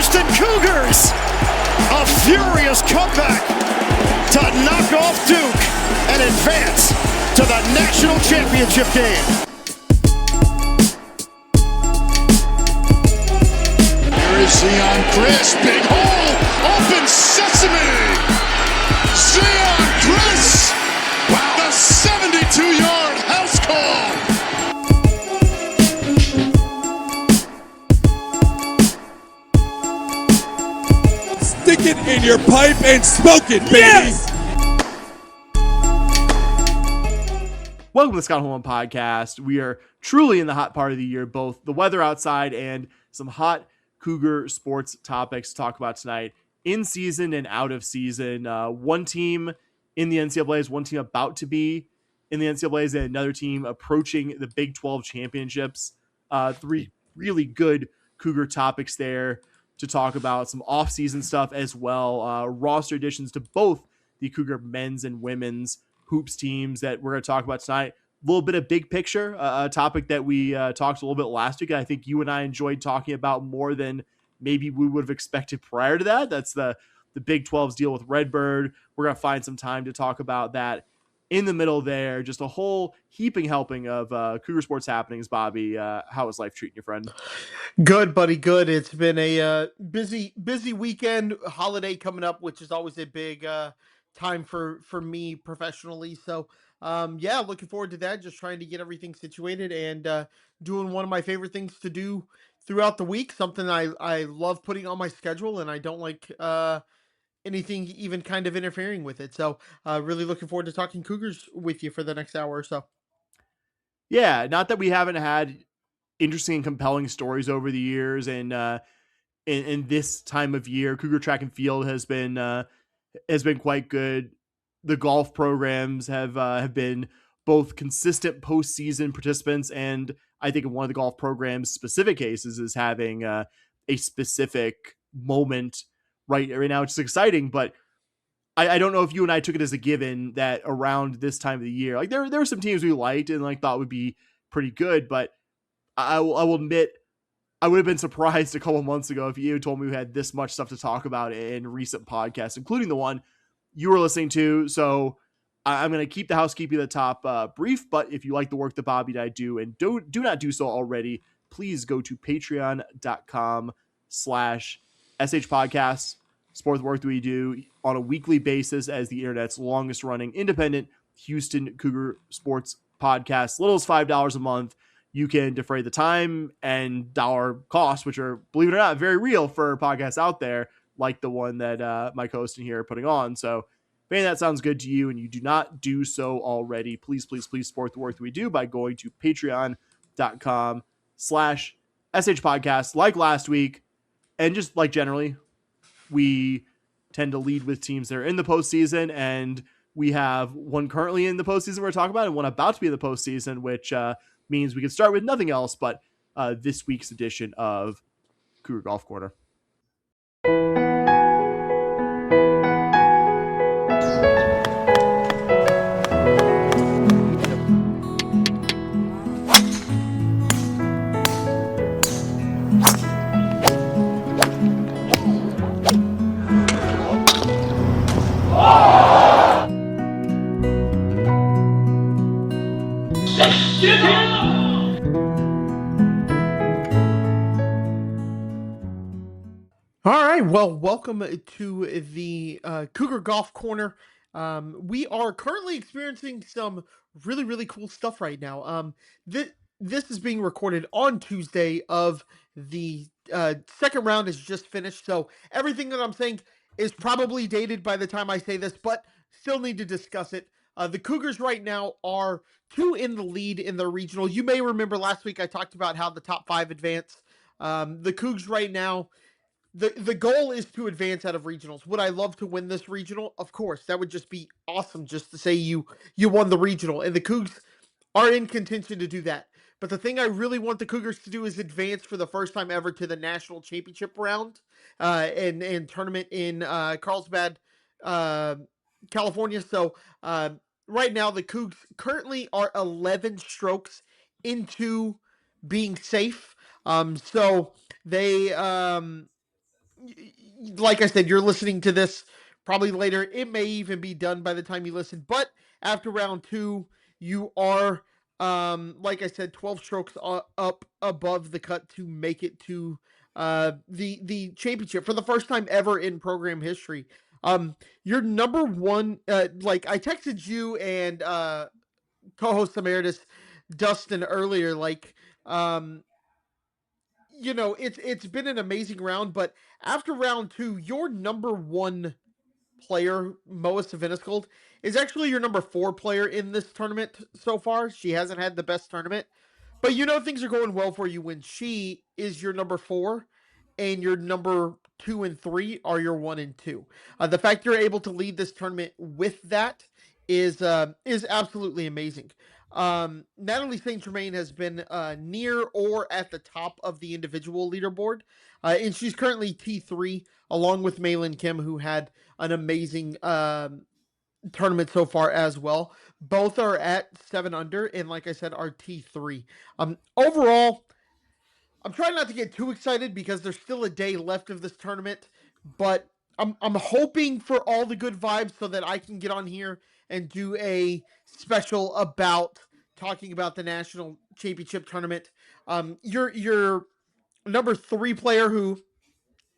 Houston Cougars. A furious comeback to knock off Duke and advance to the national championship game. Here is Zion Chris, big hole, open sesame. Zion Chris, wow, the 72-yard house call. Stick it in your pipe and smoke it, baby. Yes! Welcome to the Scott Holman Podcast. We are truly in the hot part of the year, both the weather outside and some hot Cougar sports topics to talk about tonight, in season and out of season. One team in the NCAAs, one team about to be in the NCAAs, and another team approaching the Big 12 championships. Three really good Cougar topics there to talk about, some off-season stuff as well. Roster additions to both the Cougar men's and women's hoops teams that we're going to talk about tonight. A little bit of big picture, a topic that we talked a little bit last week. I think you and I enjoyed talking about more than maybe we would have expected prior to that. That's the Big 12's deal with RedBird. We're going to find some time to talk about that in the middle there. Just a whole heaping helping of Cougar sports happenings. Bobby, how is life treating you, friend? Good, buddy. Good. It's been a busy weekend, holiday coming up, which is always a big time for me professionally. So, yeah, looking forward to that. Just trying to get everything situated and doing one of my favorite things to do throughout the week. Something I love putting on my schedule, and I don't like anything even kind of interfering with it. So, really looking forward to talking Cougars with you for the next hour or so. Yeah, not that we haven't had interesting and compelling stories over the years, and in this time of year, Cougar track and field has been quite good. The golf programs have been both consistent postseason participants, and I think in one of the golf programs' specific cases is having a specific moment right now, which is exciting. But I don't know if you and I took it as a given that around this time of the year, like there were some teams we liked and like thought would be pretty good, but I will admit, I would have been surprised a couple months ago if you told me we had this much stuff to talk about in recent podcasts, including the one you were listening to. So I'm going to keep the housekeeping at the top brief, but if you like the work that Bobby and I do and do not do so already, please go to patreon.com/shpodcast. Support the work that we do on a weekly basis as the internet's longest running independent Houston Cougar sports podcast. Little as $5 a month. You can defray the time and dollar costs, which are, believe it or not, very real for podcasts out there like the one that my co-host in here are putting on. So if any of that sounds good to you and you do not do so already, please support the work that we do by going to patreon.com/shpodcast like last week. And just like generally, we tend to lead with teams that are in the postseason, and we have one currently in the postseason we're talking about and one about to be in the postseason, which means we can start with nothing else but this week's edition of Cougar Golf Corner. All right, well, welcome to the Cougar Golf Corner. We are currently experiencing some really cool stuff right now. This is being recorded on Tuesday of the second round is just finished, so everything that I'm saying is probably dated by the time I say this, but still need to discuss it. The Cougars right now are 2 in the lead in their regional. You may remember last week I talked about how the top 5 advance. The Cougs right now, the goal is to advance out of regionals. Would I love to win this regional? Of course. That would just be awesome just to say you won the regional. And the Cougs are in contention to do that. But the thing I really want the Cougars to do is advance for the first time ever to the national championship round and tournament in Carlsbad, California. So right now the Cougs currently are 11 strokes into being safe. So they like I said, you're listening to this probably later. It may even be done by the time you listen. But after round 2, you are, like I said, 12 strokes up above the cut to make it to the championship for the first time ever in program history. Your number one, like I texted you and co-host emeritus Dustin earlier, like, it's been an amazing round, but after round 2, your number 1 player, Moa Savinescold, is actually your number 4 player in this tournament so far. She hasn't had the best tournament, but things are going well for you when she is your number 4 and your number 2 and 3 are your 1 and 2. The fact you're able to lead this tournament with that is absolutely amazing. Natalie St. Germain has been near or at the top of the individual leaderboard, and she's currently T3 along with Malin Kim, who had an amazing tournament so far as well. Both are at 7 under, and like I said, are T3. Overall, I'm trying not to get too excited because there's still a day left of this tournament, but I'm hoping for all the good vibes so that I can get on here and do a special about talking about the national championship tournament. Your number 3 player, who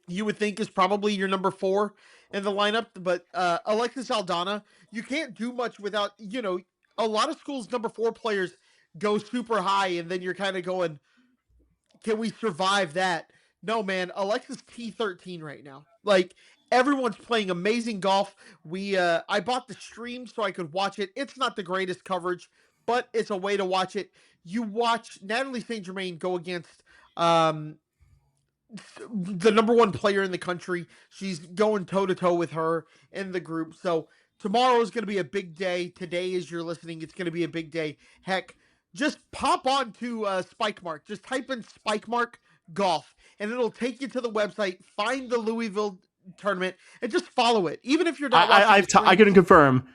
you would think is probably your number 4 in the lineup, but Alexis Aldana, you can't do much without, a lot of schools' number 4 players go super high, and then you're kind of going, can we survive that? No, man. Alexis T13 right now. Like, everyone's playing amazing golf. I bought the stream so I could watch it. It's not the greatest coverage, but it's a way to watch it. You watch Natalie St. Germain go against the number 1 player in the country. She's going toe-to-toe with her in the group. So tomorrow is going to be a big day. Today, as you're listening, it's going to be a big day. Heck, just pop on to Spikemark. Just type in Spikemark Golf, and it'll take you to the website. Find the Louisville tournament, and just follow it. Even if you're not I couldn't confirm.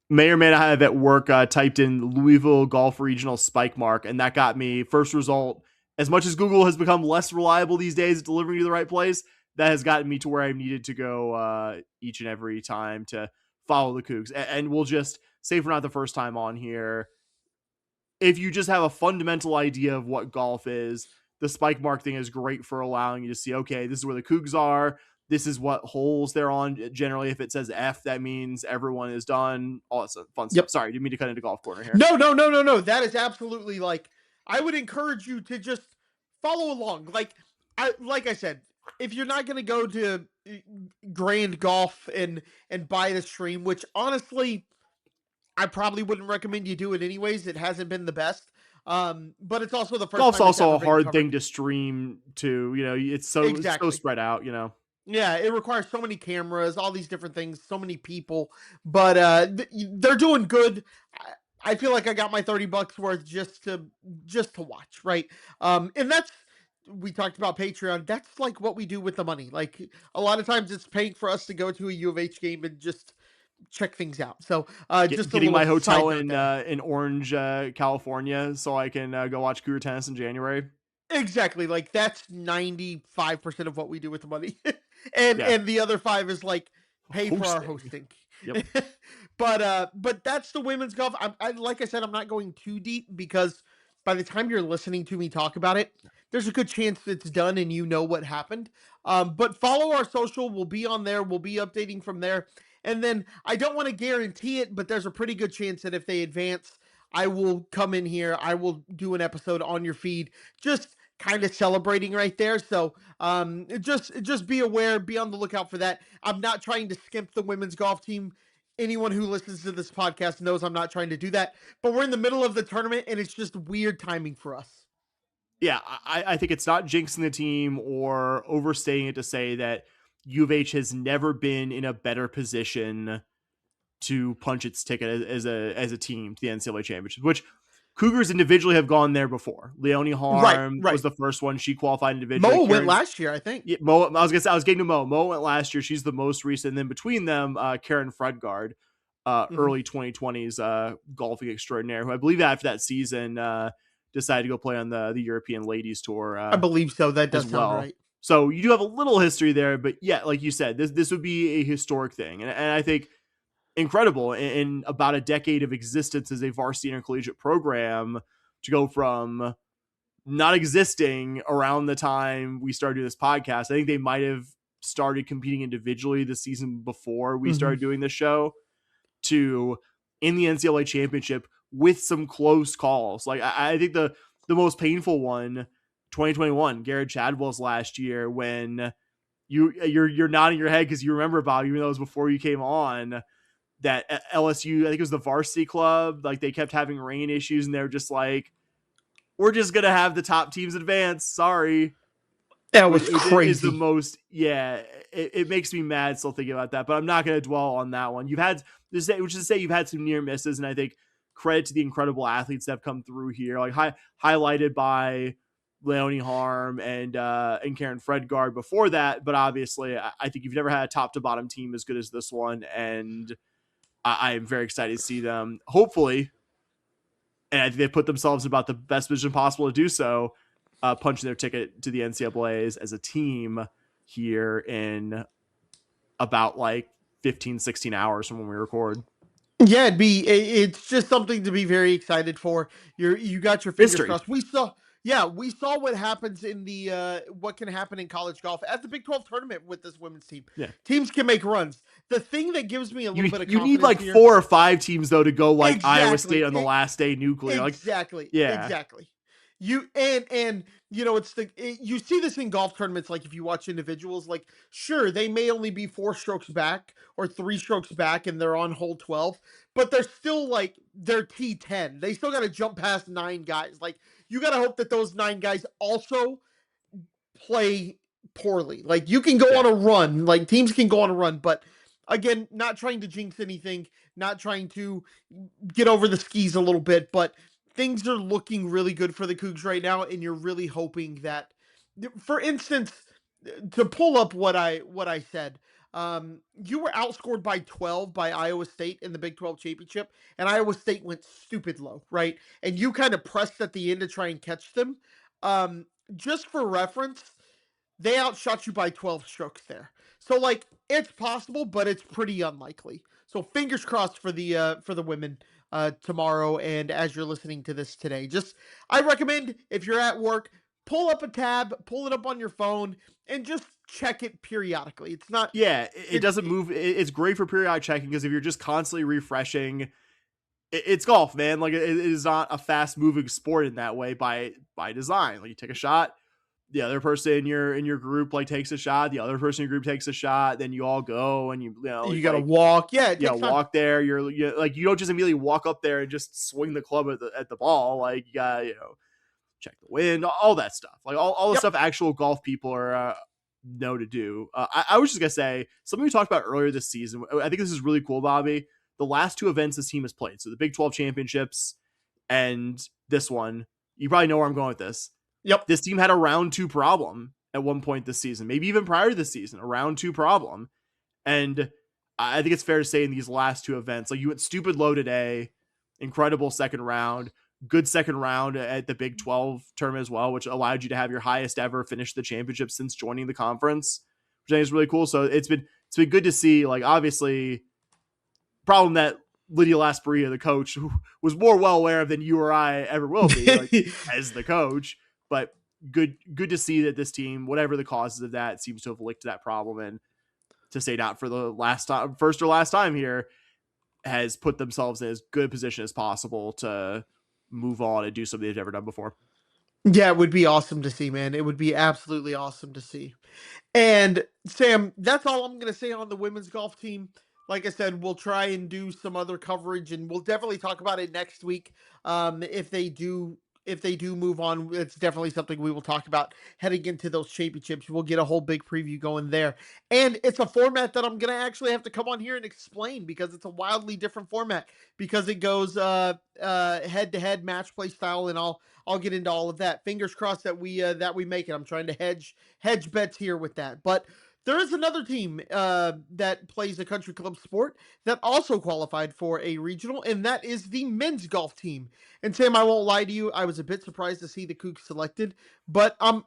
May or may not have at work typed in Louisville Golf Regional Spikemark, and that got me first result. As much as Google has become less reliable these days at delivering you the right place, that has gotten me to where I needed to go each and every time to follow the Coogs. And we'll just say, if we're not the first time on here, if you just have a fundamental idea of what golf is, the spike mark thing is great for allowing you to see, okay, this is where the Cougs are. This is what holes they're on. Generally, if it says F, that means everyone is done. All that fun stuff. Sorry, didn't mean to cut into golf corner here. No. That is absolutely, like, I would encourage you to just follow along. Like I said, if you're not going to go to Grand Golf and buy the stream, which honestly, I probably wouldn't recommend you do it anyways. It hasn't been the best. But it's also the first golf's time also a hard thing to stream to, it's so spread out, Yeah, it requires so many cameras, all these different things, so many people, but they're doing good. I feel like I got my $30 worth just to watch, right? And that's, we talked about Patreon. That's like what we do with the money. Like, a lot of times it's paying for us to go to a U of H game and just check things out. So just getting my hotel in Orange, California, so I can go watch Cougar tennis in January. Exactly. Like, that's 95% of what we do with the money. and the other 5 is like pay for our hosting. Yep. But that's the women's golf. I like I said, I'm not going too deep because by the time you're listening to me talk about it, there's a good chance it's done and you know what happened. But follow our social. We'll be on there. We'll be updating from there. And then I don't want to guarantee it, but there's a pretty good chance that if they advance, I will come in here. I will do an episode on your feed, just kind of celebrating right there. So just be aware, be on the lookout for that. I'm not trying to skimp the women's golf team. Anyone who listens to this podcast knows I'm not trying to do that, but we're in the middle of the tournament and it's just weird timing for us. Yeah, I think it's not jinxing the team or overstating it to say that U of H has never been in a better position to punch its ticket as a team to the NCAA championship, which Cougars individually have gone there before. Leonie Harm was the first one. She qualified individually. Mo went last year, I think. Yeah, Mo, I was getting to Mo. Mo went last year. She's the most recent. And then between them, Karen Fredgard, early 2020s golfing extraordinaire, who I believe after that season decided to go play on the European Ladies Tour. I believe so. That does sound right. So you do have a little history there, but yeah, like you said, this would be a historic thing. And I think incredible in about a decade of existence as a varsity intercollegiate program to go from not existing around the time we started doing this podcast. I think they might have started competing individually the season before we started doing this show to in the NCAA championship with some close calls. Like I think the most painful one, 2021, Garrett Chadwell's last year, when you're nodding your head because you remember, Bob, even though it was before you came on, that LSU, I think it was the varsity club, like they kept having rain issues and they're just like, we're just going to have the top teams advance. Sorry. That was crazy. It is the most, it makes me mad still thinking about that, but I'm not going to dwell on that one. You've had, which is to say you've had some near misses, and I think credit to the incredible athletes that have come through here, like highlighted by Leonie Harm and Karen Fredgard before that. But obviously, I think you've never had a top to bottom team as good as this one, and I am very excited to see them, hopefully, and I think they put themselves in about the best position possible to do so, punching their ticket to the NCAAs as a team here in about like 15, 16 hours from when we record. Yeah, it's just something to be very excited for. You got your fingers crossed. We saw what happens in the what can happen in college golf at the Big 12 tournament with this women's team. Yeah. Teams can make runs. The thing that gives me a little bit of confidence, you need like 4 or 5 teams though to go like Iowa State on the last day nuclear. Exactly. Yeah. Exactly. You and you know, you see this in golf tournaments. Like if you watch individuals, like sure, they may only be 4 strokes back or 3 strokes back and they're on hole 12, but they're still like they're T10. They still got to jump past 9 guys. Like you got to hope that those 9 guys also play poorly. Like you can go on a run, like teams can go on a run, but again, not trying to jinx anything, not trying to get over the skis a little bit, but things are looking really good for the Cougs right now, and you're really hoping that, for instance, to pull up what I said, you were outscored by 12 by Iowa State in the Big 12 championship, and Iowa State went stupid low, right? And you kind of pressed at the end to try and catch them. Just for reference, they outshot you by 12 strokes there. So like it's possible, but it's pretty unlikely. So fingers crossed for the women tomorrow, and as you're listening to this today, I recommend if you're at work, pull up a tab, pull it up on your phone, and just check it periodically. It's not it doesn't move. It's great for periodic checking because if you're just constantly refreshing, it's golf, man. Like it is not a fast moving sport in that way by design. Like you take a shot, the other person in your group like takes a shot, the other person in your group takes a shot, then you all go and you gotta walk. Walk there. You're like, you don't just immediately walk up there and just swing the club at the ball. Like you gotta, check the wind, all that stuff. Like all the stuff actual golf people are know to do. I was just gonna say something we talked about earlier this season. I think this is really cool, Bobby. The last 2 events this team has played, so the Big 12 championships and this one, you probably know where I'm going with this. Yep. This team had a round 2 problem at one point this season, maybe even prior to this season, a round 2 problem. And I think it's fair to say in these last 2 events, like you went stupid low today, incredible second round, good second round at the Big 12 tournament as well, which allowed you to have your highest ever finish the championship since joining the conference, which I think is really cool. So it's been good to see. Like obviously, problem that Lydia Lasperia, the coach, who was more well aware of than you or I ever will be, like, as the coach. But good to see that this team, whatever the causes of that, seems to have licked that problem, and to say not for the first or last time here, has put themselves in as good a position as possible to move on and do something they've never done before. Yeah, it would be awesome to see, man. It would be absolutely awesome to see. And Sam, that's all I'm going to say on the women's golf team. Like I said, we'll try and do some other coverage, and we'll definitely talk about it next week. If they do move on, it's definitely something we will talk about heading into those championships. We'll get a whole big preview going there. And it's a format that I'm going to actually have to come on here and explain, because it's a wildly different format, because it goes head-to-head match play style, and I'll get into all of that. Fingers crossed that we make it. I'm trying to hedge bets here with that. But there is another team that plays a country club sport that also qualified for a regional, and that is the men's golf team. And Sam, I won't lie to you, I was a bit surprised to see the Cougs selected, but I'm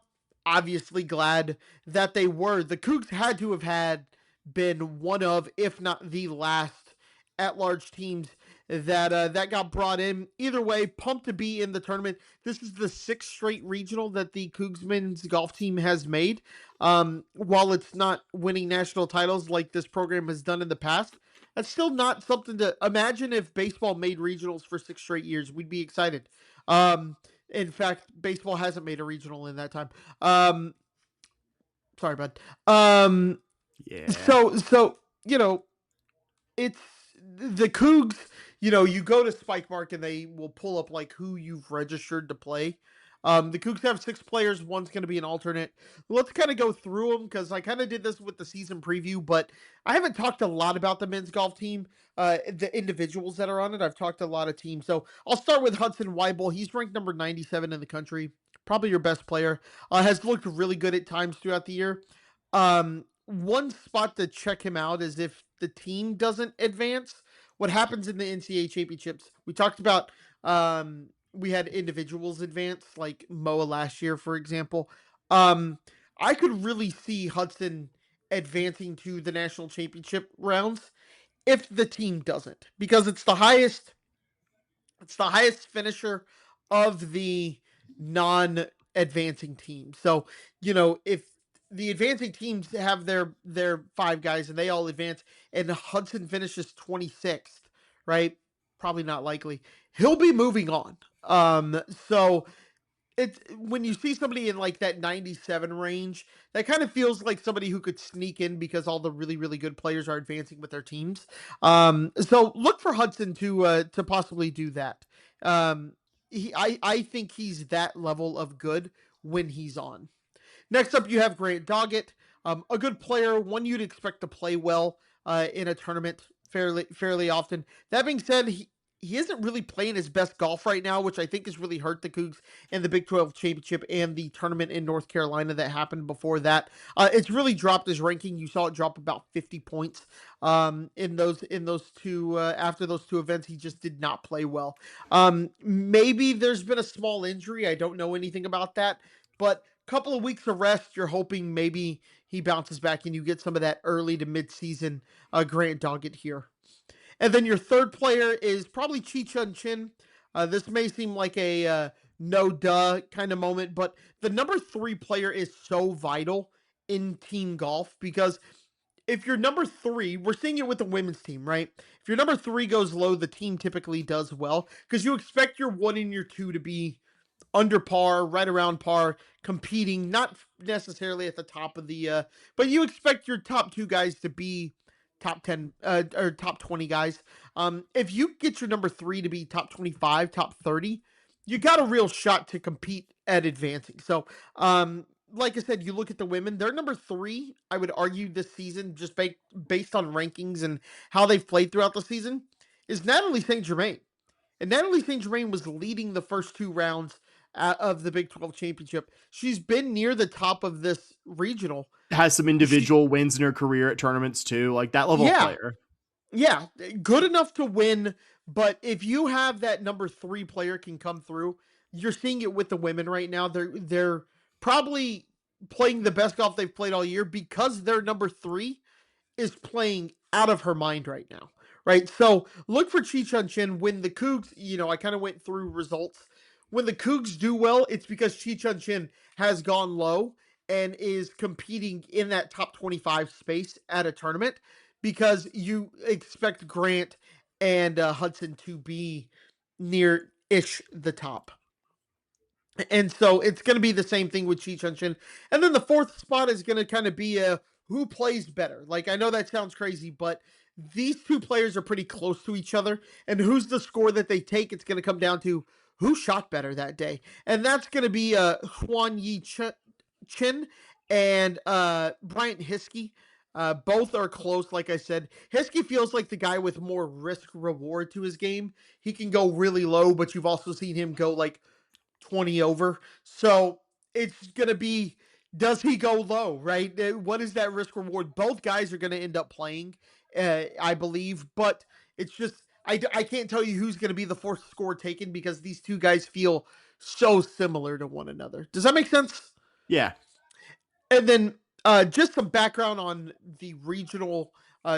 obviously glad that they were. The Cougs had to have been one of, if not the last at-large teams that got brought in. Either way, pumped to be in the tournament. This is the 6th straight regional that the Cougs men's golf team has made. While it's not winning national titles like this program has done in the past, that's still not something to imagine. If baseball made regionals for 6 straight years, we'd be excited. In fact, baseball hasn't made a regional in that time. Sorry, bud. Yeah. So it's the Cougs. You go to Spike Mark and they will pull up like who you've registered to play. The Cougs have 6 players. One's going to be an alternate. Let's kind of go through them because I kind of did this with the season preview, but I haven't talked a lot about the men's golf team, the individuals that are on it. I've talked to a lot of teams. So I'll start with Hudson Weibel. He's ranked number 97 in the country. Probably your best player. Has looked really good at times throughout the year. One spot to check him out is if the team doesn't advance. What happens in the NCAA championships? We talked about we had individuals advance, like Moa last year, for example. I could really see Hudson advancing to the national championship rounds if the team doesn't, because it's the highest finisher of the non-advancing team. So, if the advancing teams have their 5 guys and they all advance and Hudson finishes 26th, right? Probably not likely. He'll be moving on. So it's when you see somebody in like that 97 range, that kind of feels like somebody who could sneak in because all the really, really good players are advancing with their teams. So look for Hudson to possibly do that. I think he's that level of good when he's on. Next up, you have Grant Doggett, a good player, one you'd expect to play well in a tournament fairly often. That being said, he isn't really playing his best golf right now, which I think has really hurt the Cougs in the Big 12 championship and the tournament in North Carolina that happened before that. It's really dropped his ranking. You saw it drop about 50 points in those two after those 2 events. He just did not play well. Maybe there's been a small injury. I don't know anything about that, but couple of weeks of rest, you're hoping maybe he bounces back and you get some of that early to mid-season Grant Doggett here. And then your third player is probably Chi-Chun Chin. This may seem like a no-duh kind of moment, but the number 3 player is so vital in team golf because if you're number 3, we're seeing it with the women's team, right? If your number 3 goes low, the team typically does well because you expect your 1 and your 2 to be under par, right around par, competing, not necessarily at the top of the, but you expect your top 2 guys to be top 10 or top 20 guys. If you get your number 3 to be top 25, top 30, you got a real shot to compete at advancing. So, like I said, you look at the women, they're number 3, I would argue this season, just based on rankings and how they've played throughout the season, is Natalie St. Germain. And Natalie St. Germain was leading the first 2 rounds of the Big 12 championship. She's been near the top of this regional. Has some individual wins in her career at tournaments too, like that level of player. Yeah, good enough to win, but if you have that number 3 player can come through, you're seeing it with the women right now. They're probably playing the best golf they've played all year because their number 3 is playing out of her mind right now. Right? So look for Chi-Chun Chin. When the Cougs, I kind of went through results. When the Cougs do well, it's because Chi-Chun Chin has gone low and is competing in that top 25 space at a tournament because you expect Grant and Hudson to be near-ish the top. And so it's going to be the same thing with Chi-Chun Chin. And then the 4th spot is going to kind of be who plays better. Like, I know that sounds crazy, but these 2 players are pretty close to each other. And who's the score that they take, it's going to come down to who shot better that day. And that's going to be Huan Yi Chin and Bryant Hiskey. Both are close, like I said. Hiskey feels like the guy with more risk-reward to his game. He can go really low, but you've also seen him go like 20 over. So it's going to be, does he go low, right? What is that risk-reward? Both guys are going to end up playing, I believe, but it's just, I can't tell you who's going to be the 4th score taken because these 2 guys feel so similar to one another. Does that make sense? Yeah. And then just some background on the regional,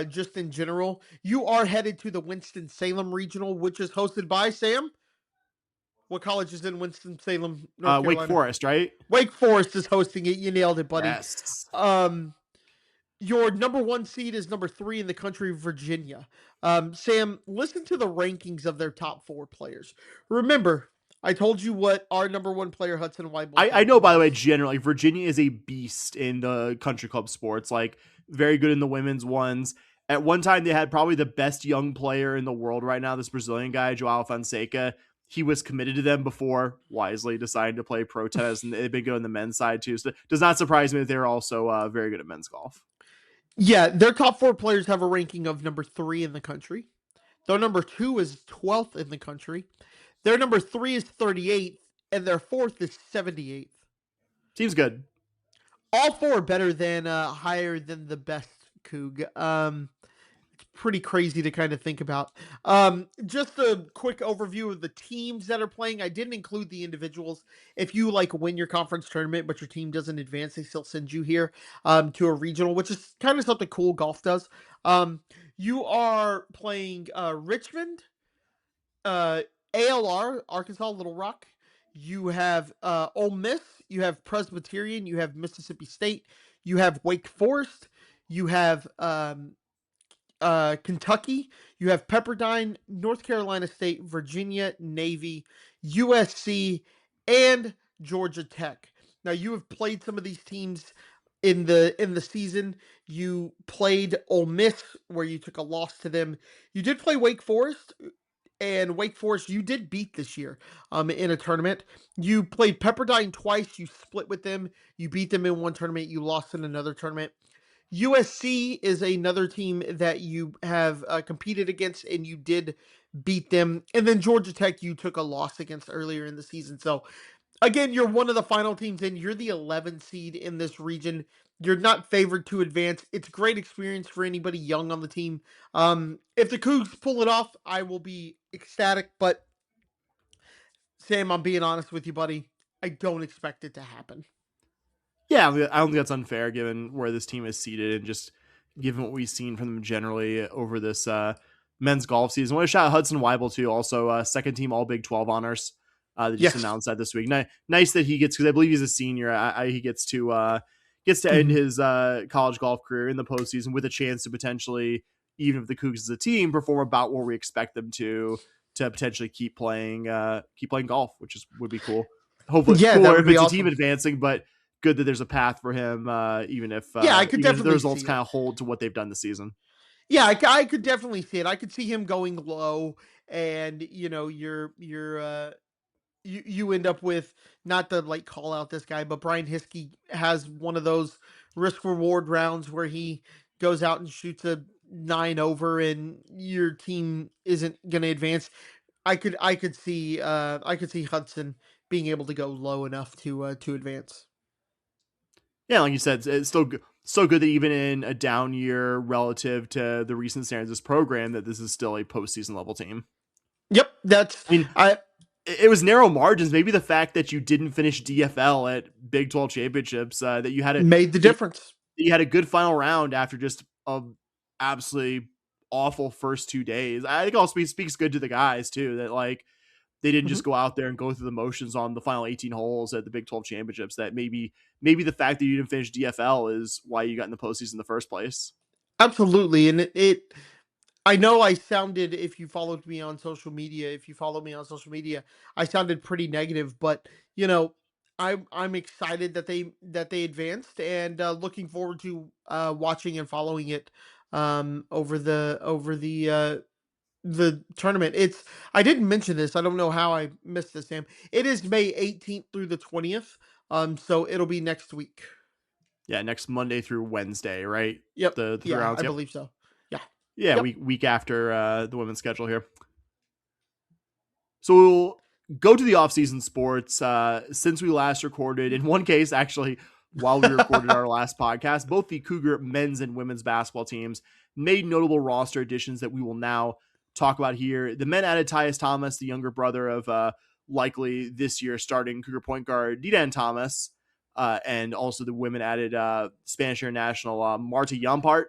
just in general. You are headed to the Winston Salem regional, which is hosted by Sam. What college is in Winston Salem, North Wake Carolina? Forest, right? Wake Forest is hosting it. You nailed it, buddy. Yes. Your number 1 seed is number 3 in the country, Virginia. Sam, listen to the rankings of their top 4 players. Remember, I told you what our number 1 player, Hudson Weibel. I know, by the way, generally, Virginia is a beast in the country club sports, like very good in the women's ones. At one time, they had probably the best young player in the world right now, this Brazilian guy, Joao Fonseca. He was committed to them before wisely deciding to play pro tennis, and they've been good on the men's side too. So it does not surprise me that they're also very good at men's golf. Yeah, their top 4 players have a ranking of number 3 in the country. Their number 2 is 12th in the country. Their number 3 is 38th, and their 4th is 78th. Seems good. All 4 are better than higher than the best Coog. It's pretty crazy to kind of think about. Just a quick overview of the teams that are playing. I didn't include the individuals. If you win your conference tournament, but your team doesn't advance, they still send you here to a regional, which is kind of something cool golf does. You are playing Richmond, ALR, Arkansas, Little Rock. You have Ole Miss. You have Presbyterian. You have Mississippi State. You have Wake Forest. You have Kentucky, you have Pepperdine, North Carolina State, Virginia, Navy, USC, and Georgia Tech. Now, you have played some of these teams in the season. You played Ole Miss, where you took a loss to them. You did play Wake Forest, and Wake Forest you did beat this year in a tournament. You played Pepperdine twice. You split with them. You beat them in one tournament. You lost in another tournament. USC is another team that you have competed against, and you did beat them. And then Georgia Tech, you took a loss against earlier in the season. So, again, you're one of the final teams in. You're the 11th seed in this region. You're not favored to advance. It's great experience for anybody young on the team. If the Cougs pull it off, I will be ecstatic. But, Sam, I'm being honest with you, buddy. I don't expect it to happen. Yeah, I don't think that's unfair given where this team is seated and just given what we've seen from them generally over this men's golf season. I want to shout out Hudson Weibel too, also second team All Big 12 honors. They just announced that this week. Nice that he gets, because I believe he's a senior. He gets to end his college golf career in the postseason with a chance to potentially, even if the Cougs as a team, perform about where we expect them to potentially keep playing golf, which would be cool. Hopefully, cooler if it's awesome. A team advancing, but good that there's a path for him, even if I could definitely the results kind of hold to what they've done this season. Yeah, I could definitely see it. I could see him going low, and you end up with, not to call out this guy, but Brian Hiskey has one of those risk reward rounds where he goes out and shoots a 9 over, and your team isn't going to advance. I could see Hudson being able to go low enough to advance. Yeah, like you said, it's still so good that even in a down year relative to the recent standards of this program, that this is still a postseason level team. Yep, it was narrow margins. Maybe the fact that you didn't finish DFL at Big 12 championships, that you had made the difference. You had a good final round after just a absolutely awful first 2 days. I think also speaks good to the guys too, that they didn't just go out there and go through the motions on the final 18 holes at the Big 12 championships. That maybe the fact that you didn't finish DFL is why you got in the postseason in the first place. Absolutely. And I know I sounded, if you followed me on social media, I sounded pretty negative, but I'm excited that they advanced, and looking forward to watching and following it over the tournament. I didn't mention this. I don't know how I missed this, Sam. It is May 18th through the 20th. So it'll be next week. Yeah, next Monday through Wednesday, right? Yep. The 3 rounds. I believe so. Yeah. Yeah, yep. week after the women's schedule here. So we'll go to the off-season sports. Since we last recorded, in one case, actually, while we recorded our last podcast, both the Cougar men's and women's basketball teams made notable roster additions that we will now talk about here. The men added Tyus Thomas, the younger brother of likely this year starting Cougar point guard Dedan Thomas. and also the women added Spanish international Marta Llompart.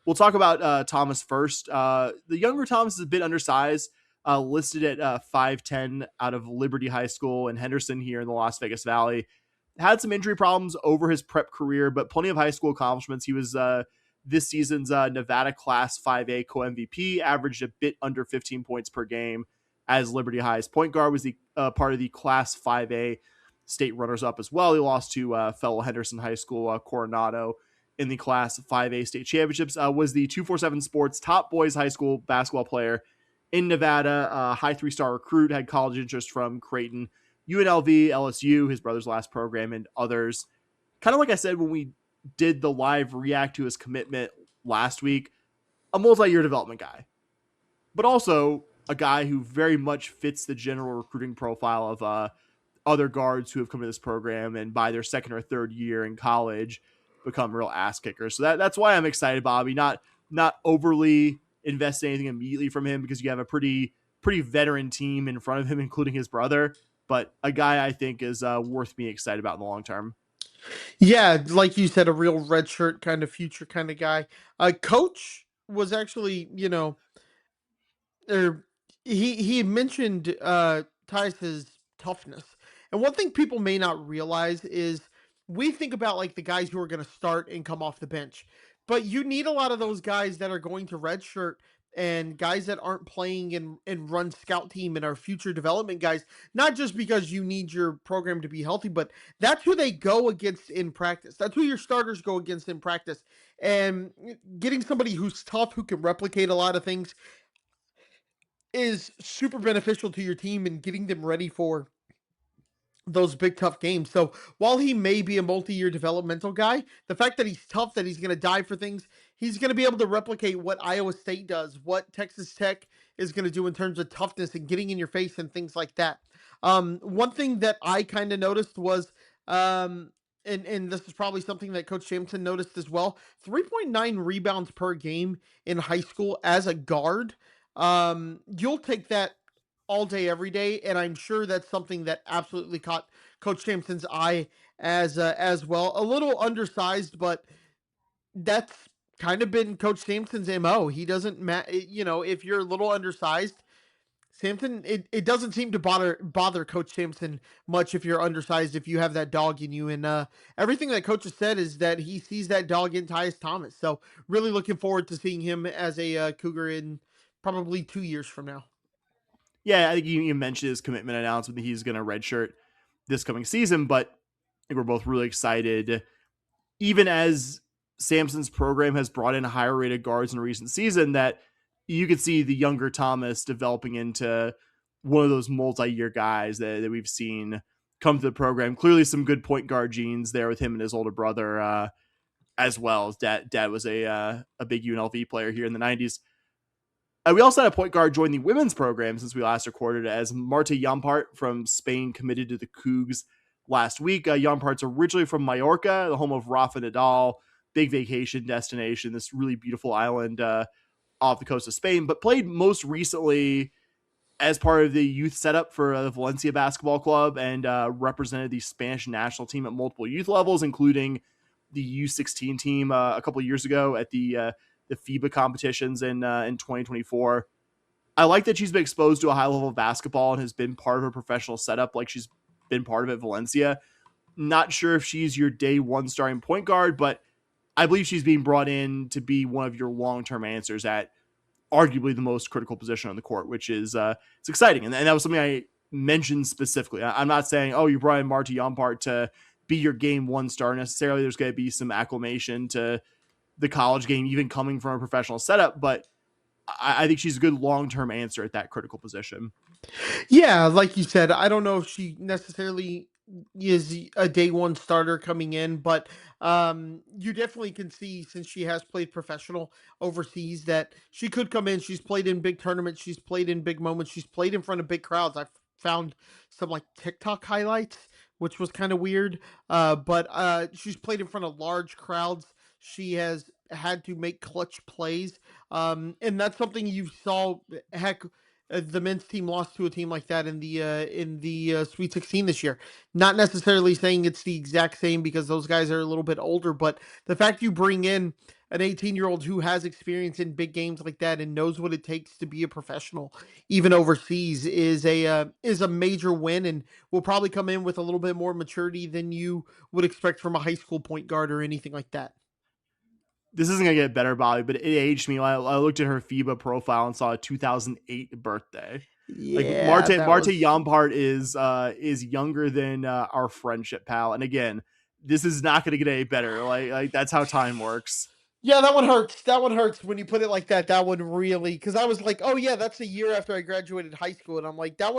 We'll talk about Thomas first. The younger Thomas is a bit undersized, listed at 5'10", out of Liberty High School in Henderson here in the Las Vegas Valley. Had some injury problems over his prep career, but plenty of high school accomplishments. He was this season's Nevada Class 5A co-MVP, averaged a bit under 15 points per game as Liberty High's point guard, was the part of the Class 5A state runners-up as well. He lost to fellow Henderson High School Coronado in the Class 5A state championships. Was the 247 Sports top boys high school basketball player in Nevada, high 3-star recruit, had college interest from Creighton, UNLV, LSU, his brother's last program, and others. Kind of like I said when we did the live react to his commitment last week, a multi-year development guy, but also a guy who very much fits the general recruiting profile of other guards who have come to this program and by their second or third year in college become real ass kickers. So that's why I'm excited, Bobby. Not overly invest anything immediately from him because you have a pretty veteran team in front of him, including his brother, but a guy I think is worth being excited about in the long term. Yeah, like you said, a real red shirt kind of future kind of guy. Coach was actually, or he mentioned Tyus' toughness. And one thing people may not realize is we think about like the guys who are going to start and come off the bench, but you need a lot of those guys that are going to redshirt and guys that aren't playing and run scout team and are future development guys, not just because you need your program to be healthy, but that's who they go against in practice. That's who your starters go against in practice. And getting somebody who's tough, who can replicate a lot of things, is super beneficial to your team and getting them ready for those big tough games. So while he may be a multi-year developmental guy, the fact that he's tough, that he's going to die for things, he's going to be able to replicate what Iowa State does, what Texas Tech is going to do in terms of toughness and getting in your face and things like that. One thing that I kind of noticed was, and this is probably something that Coach Jameson noticed as well, 3.9 rebounds per game in high school as a guard. You'll take that all day, every day, and I'm sure that's something that absolutely caught Coach Jameson's eye as well. A little undersized, but that's kind of been Coach Jameson's MO. He doesn't, if you're a little undersized, Sampson, it doesn't seem to bother Coach Jameson much if you're undersized, if you have that dog in you. And everything that Coach has said is that he sees that dog in Tyus Thomas. So really looking forward to seeing him as a Cougar in probably 2 years from now. Yeah, I think you mentioned his commitment announcement that he's going to redshirt this coming season, but I think we're both really excited. Even as Sampson's program has brought in higher rated guards in a recent season, that you could see the younger Thomas developing into one of those multi-year guys that we've seen come to the program. Clearly some good point guard genes there with him and his older brother as well. His dad was a big UNLV player here in the 90s. We also had a point guard join the women's program since we last recorded, as Marta Llompart from Spain committed to the Coogs last week. Llampart's originally from Mallorca, the home of Rafa Nadal, big vacation destination, this really beautiful island off the coast of Spain, but played most recently as part of the youth setup for the Valencia basketball club and represented the Spanish national team at multiple youth levels, including the U16 team a couple of years ago at the FIBA competitions in 2024. I like that she's been exposed to a high level of basketball and has been part of her professional setup like she's been part of it at Valencia. Not sure if she's your day one starting point guard, but I believe she's being brought in to be one of your long-term answers at arguably the most critical position on the court, which is it's exciting. And that was something I mentioned specifically. I'm not saying, oh, you brought in Marta Llompart to be your game one star necessarily. There's going to be some acclimation to the college game, even coming from a professional setup, but I think she's a good long-term answer at that critical position. Yeah, like you said, I don't know if she necessarily is a day one starter coming in, but you definitely can see, since she has played professional overseas, that she could come in. She's played in big tournaments, she's played in big moments, she's played in front of big crowds. I've found some like TikTok highlights, which was kind of weird, but she's played in front of large crowds. She has had to make clutch plays, and that's something you saw. Heck, the men's team lost to a team like that in the Sweet 16 this year. Not necessarily saying it's the exact same because those guys are a little bit older, but the fact you bring in an 18-year-old who has experience in big games like that and knows what it takes to be a professional, even overseas, is a major win, and will probably come in with a little bit more maturity than you would expect from a high school point guard or anything like that. This isn't going to get better, Bobby, but it aged me. I looked at her FIBA profile and saw a 2008 birthday. Like Yeah, Marta that was- Llompart is younger than our friendship, pal. And again, this is not going to get any better. Like that's how time works. Yeah, that one hurts. That one hurts when you put it like that. That one really, because I was like, oh yeah, that's a year after I graduated high school, and I'm like, that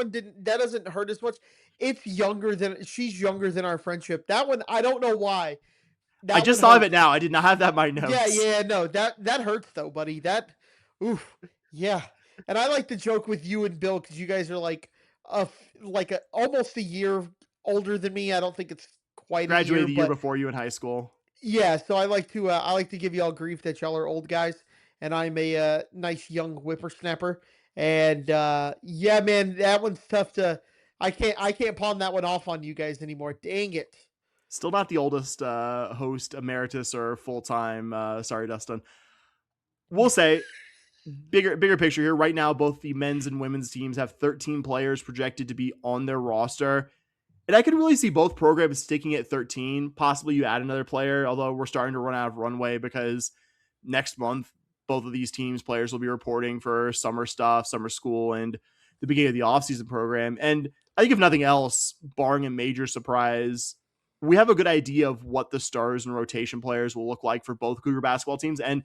doesn't hurt as much. She's younger than our friendship. That one, I don't know why. I just thought of it now. I did not have that in my notes. Yeah, no, that hurts though, buddy. Oof, yeah. And I like to joke with you and Bill because you guys are like almost a year older than me. I don't think it's quite graduated a year, the year before you in high school. Yeah, so I like to give y'all grief that y'all are old guys, and I'm a nice young whippersnapper. And yeah, man, that one's tough to. I can't pawn that one off on you guys anymore. Dang it. Still not the oldest host emeritus or full-time. Sorry, Dustin. We'll say bigger picture here. Right now, both the men's and women's teams have 13 players projected to be on their roster. And I could really see both programs sticking at 13. Possibly you add another player, although we're starting to run out of runway because next month, both of these teams' players will be reporting for summer stuff, summer school, and the beginning of the offseason program. And I think if nothing else, barring a major surprise, we have a good idea of what the stars and rotation players will look like for both Cougar basketball teams. And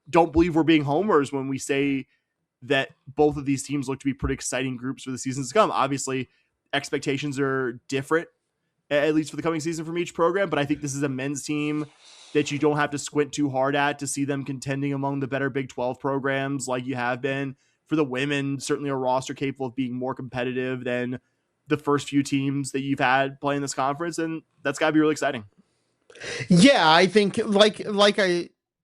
don't believe we're being homers when we say that both of these teams look to be pretty exciting groups for the seasons to come. Obviously, expectations are different, at least for the coming season from each program. But I think this is a men's team that you don't have to squint too hard at to see them contending among the better Big 12 programs like you have been. For the women, certainly a roster capable of being more competitive than the first few teams that you've had playing this conference. And that's got to be really exciting. Yeah, I think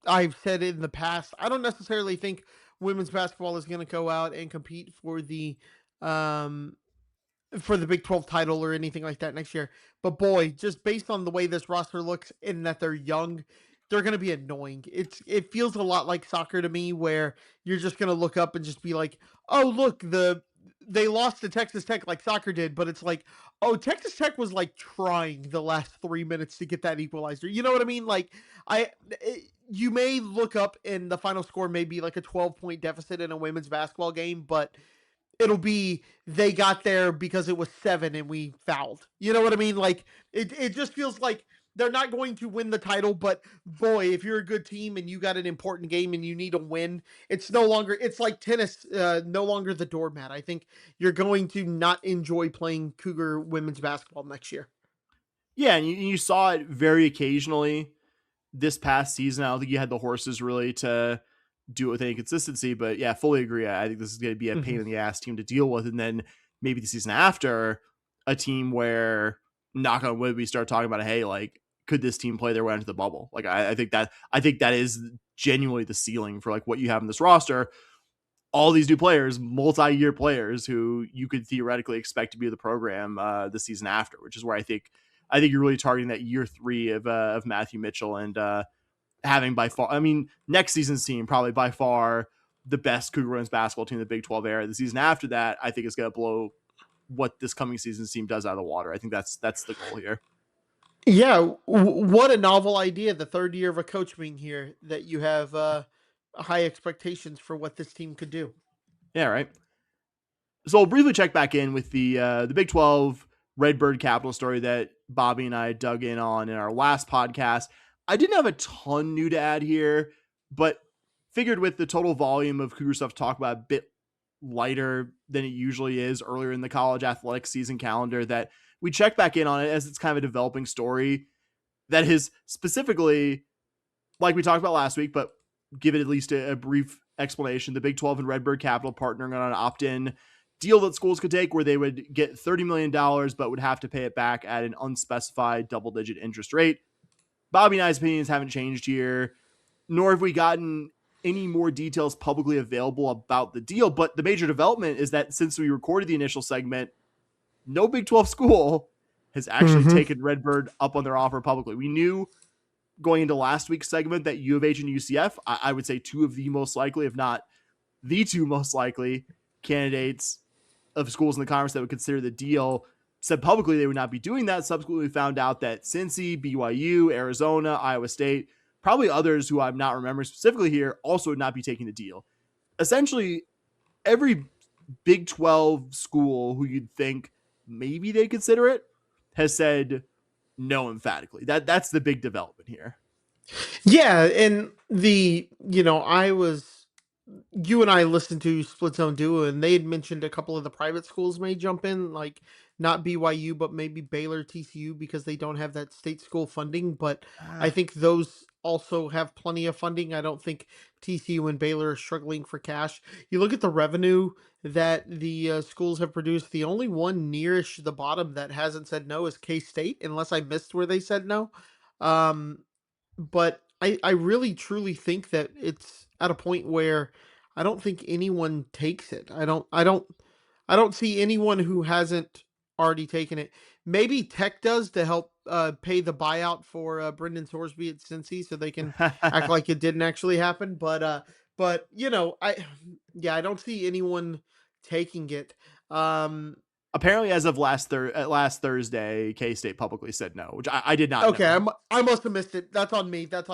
I've said in the past, I don't necessarily think women's basketball is going to go out and compete for the Big 12 title or anything like that next year. But boy, just based on the way this roster looks and that they're young, they're going to be annoying. It feels a lot like soccer to me, where you're just going to look up and just be like, oh, look, they lost to Texas Tech like soccer did, but it's like, oh, Texas Tech was like trying the last 3 minutes to get that equalizer. You know what I mean? Like you may look up and the final score may be like a 12-point deficit in a women's basketball game, but it'll be they got there because it was 7 and we fouled. You know what I mean? Like it just feels like they're not going to win the title, but boy, if you're a good team and you got an important game and you need a win, it's like tennis, no longer the doormat. I think you're going to not enjoy playing Cougar women's basketball next year. Yeah, and you saw it very occasionally this past season. I don't think you had the horses really to do it with any consistency, but yeah, fully agree. I think this is going to be a pain in the ass team to deal with. And then maybe the season after, a team where, knock on wood, we start talking about, hey, like, could this team play their way into the bubble? Like, I think that is genuinely the ceiling for like what you have in this roster. All these new players, multi-year players who you could theoretically expect to be the program the season after, which is where I think you're really targeting that year 3 of Matthew Mitchell and having by far, I mean, next season's team probably by far the best Cougar women's basketball team in the Big 12 era. The season after that, I think is going to blow what this coming season's team does out of the water. I think that's the goal here. Yeah, what a novel idea, the third year of a coach being here, that you have high expectations for what this team could do. Yeah, right. So we'll briefly check back in with the Big 12 RedBird Capital story that Bobby and I dug in on in our last podcast. I didn't have a ton new to add here, but figured with the total volume of Cougar stuff to talk about a bit lighter than it usually is earlier in the college athletics season calendar, that we check back in on it as it's kind of a developing story that is specifically, like we talked about last week, but give it at least a brief explanation. The Big 12 and RedBird Capital partnering on an opt-in deal that schools could take where they would get $30 million, but would have to pay it back at an unspecified double-digit interest rate. Bobby and I's opinions haven't changed here, nor have we gotten any more details publicly available about the deal. But the major development is that since we recorded the initial segment, no Big 12 school has actually taken RedBird up on their offer publicly. We knew going into last week's segment that U of H and UCF, I would say two of the most likely, if not the two most likely candidates of schools in the conference that would consider the deal, said publicly they would not be doing that. Subsequently found out that Cincy, BYU, Arizona, Iowa State, probably others who I'm not remembering specifically here, also would not be taking the deal. Essentially, every Big 12 school who you'd think maybe they consider it has said no emphatically. That's the big development here. Yeah, and you and I listened to Split Zone Duo, and they had mentioned a couple of the private schools may jump in, like not BYU, but maybe Baylor, TCU, because they don't have that state school funding. But I think those also have plenty of funding. I don't think TCU and Baylor are struggling for cash. You look at the revenue that the schools have produced. The only one nearish the bottom that hasn't said no is K-State, unless I missed where they said no. But I really truly think that it's at a point where I don't think anyone takes it. I don't see anyone who hasn't already taken it. Maybe Tech does to help pay the buyout for Brendan Sorsby at Cincy, so they can act like it didn't actually happen. But I don't see anyone taking it. Apparently, as of last Thursday, K-State publicly said no, which I did not know. I must have missed it. That's on me. But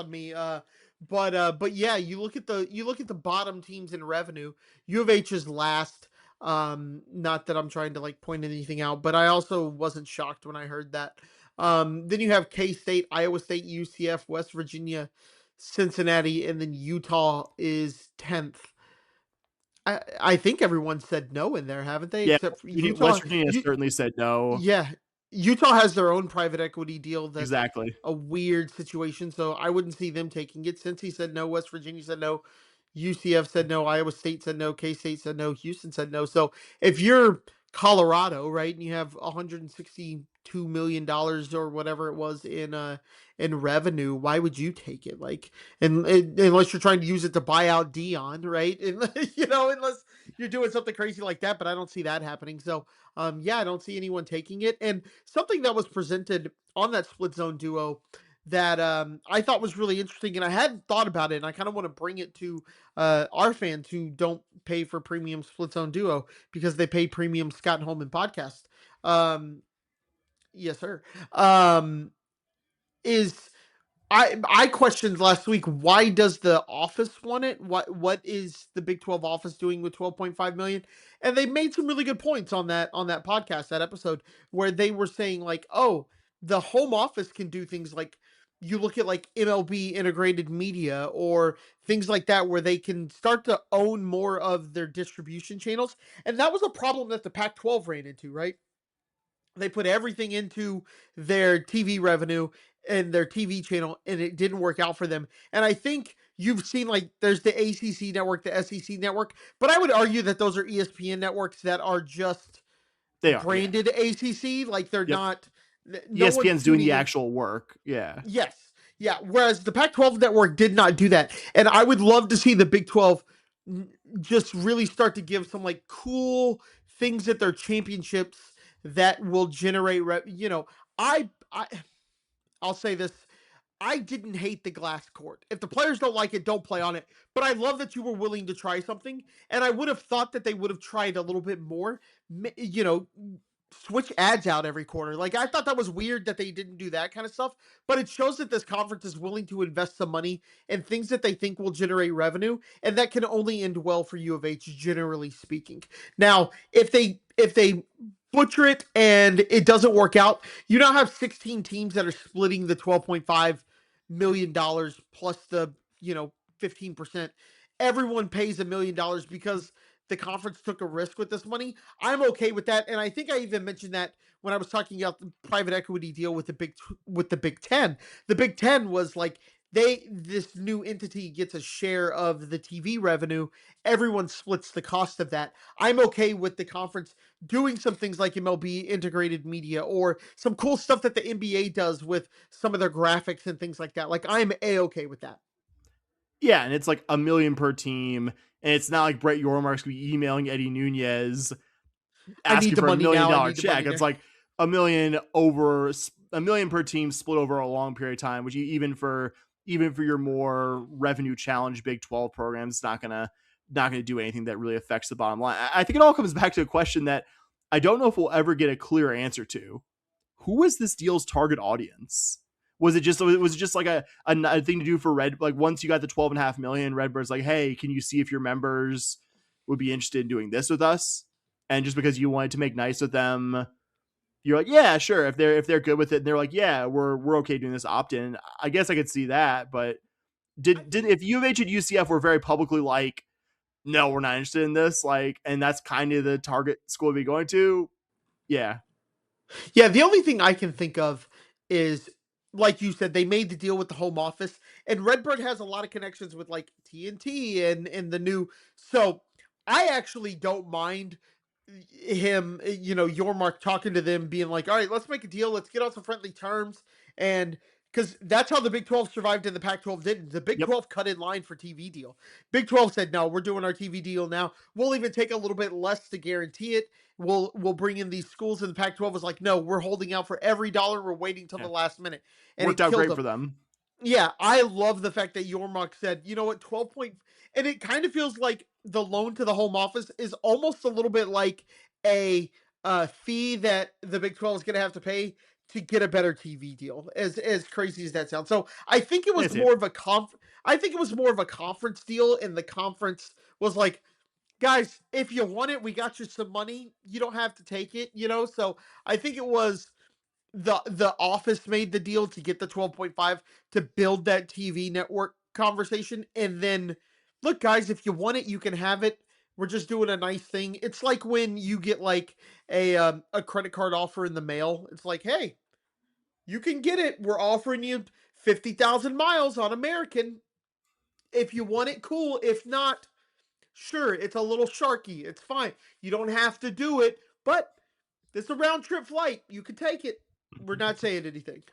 yeah, you look at the bottom teams in revenue. U of H is last. Not that I'm trying to like point anything out, but I also wasn't shocked when I heard that. Then you have K-State, Iowa State, UCF, West Virginia, Cincinnati, and then Utah is 10th. I think everyone said no in there, haven't they? Yeah, Except for Utah. West Virginia certainly said no. Yeah, Utah has their own private equity deal. That's exactly a weird situation, so I wouldn't see them taking it. Since he said no, West Virginia said no, UCF said no, Iowa State said no, K-State said no, Houston said no. So if you're Colorado, right, and you have $162 million or whatever it was in revenue, why would you take it? Like, unless you're trying to use it to buy out Dion, right? And unless you're doing something crazy like that, but I don't see that happening. So, I don't see anyone taking it. And something that was presented on that Split Zone Duo that I thought was really interesting, and I hadn't thought about it, and I kind of want to bring it to our fans who don't pay for premium Split Zone Duo because they pay premium Scott and Holman podcast. Yes, sir. Is I questioned last week, why does the office want it? What is the Big 12 office doing with 12.5 million? And they made some really good points on that podcast, that episode, where they were saying like, oh, the home office can do things like, you look at like MLB integrated media or things like that, where they can start to own more of their distribution channels. And that was a problem that the Pac-12 ran into, right? They put everything into their TV revenue and their TV channel, and it didn't work out for them. And I think you've seen, like, there's the ACC network, the SEC network, but I would argue that those are ESPN networks that are just branded ACC. Like, they're not. No, ESPN's doing the actual work. Yeah. Yes. Yeah. Whereas the Pac-12 network did not do that. And I would love to see the Big 12 just really start to give some like cool things at their championships that will generate, I'll say this. I didn't hate the glass court. If the players don't like it, don't play on it. But I love that you were willing to try something. And I would have thought that they would have tried a little bit more, switch ads out every quarter. Like, I thought that was weird that they didn't do that kind of stuff, but it shows that this conference is willing to invest some money in things that they think will generate revenue, and that can only end well for U of H, generally speaking. Now, if they butcher it and it doesn't work out, you now have 16 teams that are splitting the $12.5 million plus the 15%. Everyone pays $1 million because the conference took a risk with this money. I'm okay with that, and I think I even mentioned that when I was talking about the private equity deal with the Big Ten. The Big Ten was like, this new entity gets a share of the TV revenue. Everyone splits the cost of that. I'm okay with the conference doing some things like MLB integrated media or some cool stuff that the NBA does with some of their graphics and things like that. Like, I'm A-okay with that. Yeah, and it's like $1 million per team, and it's not like Brett Yormark's gonna be emailing Eddie Nunez I need asking the for $1 money million now. I need the check. money It's now. like $1 million per team split over a long period of time, which even for your more revenue challenged Big 12 programs, it's not gonna do anything that really affects the bottom line. I think it all comes back to a question that I don't know if we'll ever get a clear answer to. Who is this deal's target audience? Was it just like a thing to do for Red? Like once you got the 12.5 million, Redbird's like, hey, can you see if your members would be interested in doing this with us? And just because you wanted to make nice with them, you're like, yeah, sure. If they're good with it, and they're like, yeah, we're okay doing this opt-in. I guess I could see that. But did if U of H and UCF were very publicly like, no, we're not interested in this, like, and that's kind of the target school to be going to, yeah. Yeah, the only thing I can think of is, like you said, they made the deal with the home office, and Redbird has a lot of connections with like TNT and the new. So I actually don't mind him, Yormark talking to them, being like, "All right, let's make a deal. Let's get on some friendly terms." And because that's how the Big 12 survived and the Pac 12 didn't. The Big Yep. 12 cut in line for TV deal. Big 12 said, "No, we're doing our TV deal now. We'll even take a little bit less to guarantee it. We'll bring in these schools." And the Pac-12 was like, "No, we're holding out for every dollar. We're waiting till Yeah. the last minute," and Worked it out killed great them. for them. Yeah, I love the fact that Yormark said, "You know what, 12 point," and it kind of feels like the loan to the home office is almost a little bit like a fee that the Big 12 is going to have to pay to get a better TV deal. As crazy as that sounds, so I think it was Yes, yeah. more of a I think it was more of a conference deal, and the conference was like, "Guys, if you want it, we got you some money. You don't have to take it." So I think it was the office made the deal to get the 12.5 to build that TV network conversation, and then, look, guys, if you want it, you can have it. We're just doing a nice thing. It's like when you get like a credit card offer in the mail. It's like, "Hey, you can get it. We're offering you 50,000 miles on American. If you want it, cool. If not, sure, it's a little sharky. It's fine. You don't have to do it, but it's a round trip flight. You can take it." We're not saying anything.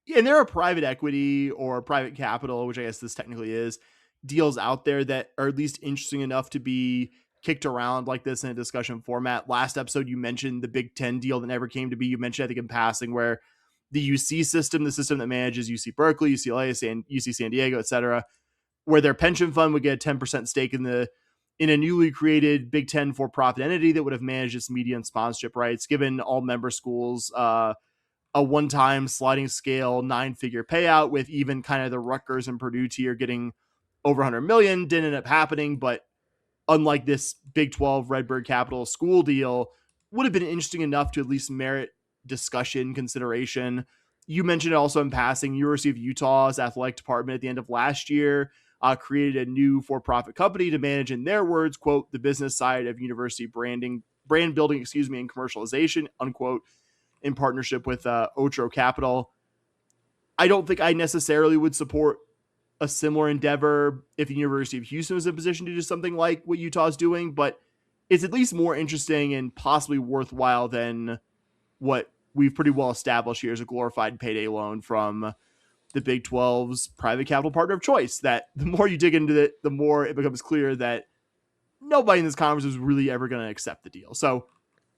Yeah, and there are private equity or private capital, which I guess this technically is, deals out there that are at least interesting enough to be kicked around like this in a discussion format. Last episode, you mentioned the Big Ten deal that never came to be. You mentioned, I think, in passing, where the UC system, the system that manages UC Berkeley, UCLA, UC San Diego, etc., where their pension fund would get a 10% stake in a newly created Big Ten for-profit entity that would have managed its media and sponsorship rights, given all member schools a one-time sliding scale 9-figure payout, with even kind of the Rutgers and Purdue tier getting over 100 million. Didn't end up happening, but unlike this Big 12 RedBird Capital school deal, would have been interesting enough to at least merit discussion, consideration. You mentioned it also in passing. University of Utah's athletic department at the end of last year created a new for-profit company to manage, in their words, quote, the business side of university brand building, and commercialization, unquote, in partnership with Otro Capital. I don't think I necessarily would support a similar endeavor if the University of Houston was in a position to do something like what Utah's doing, but it's at least more interesting and possibly worthwhile than what we've pretty well established here as a glorified payday loan from the Big 12's private capital partner of choice. That the more you dig into it, the more it becomes clear that nobody in this conference is really ever going to accept the deal. So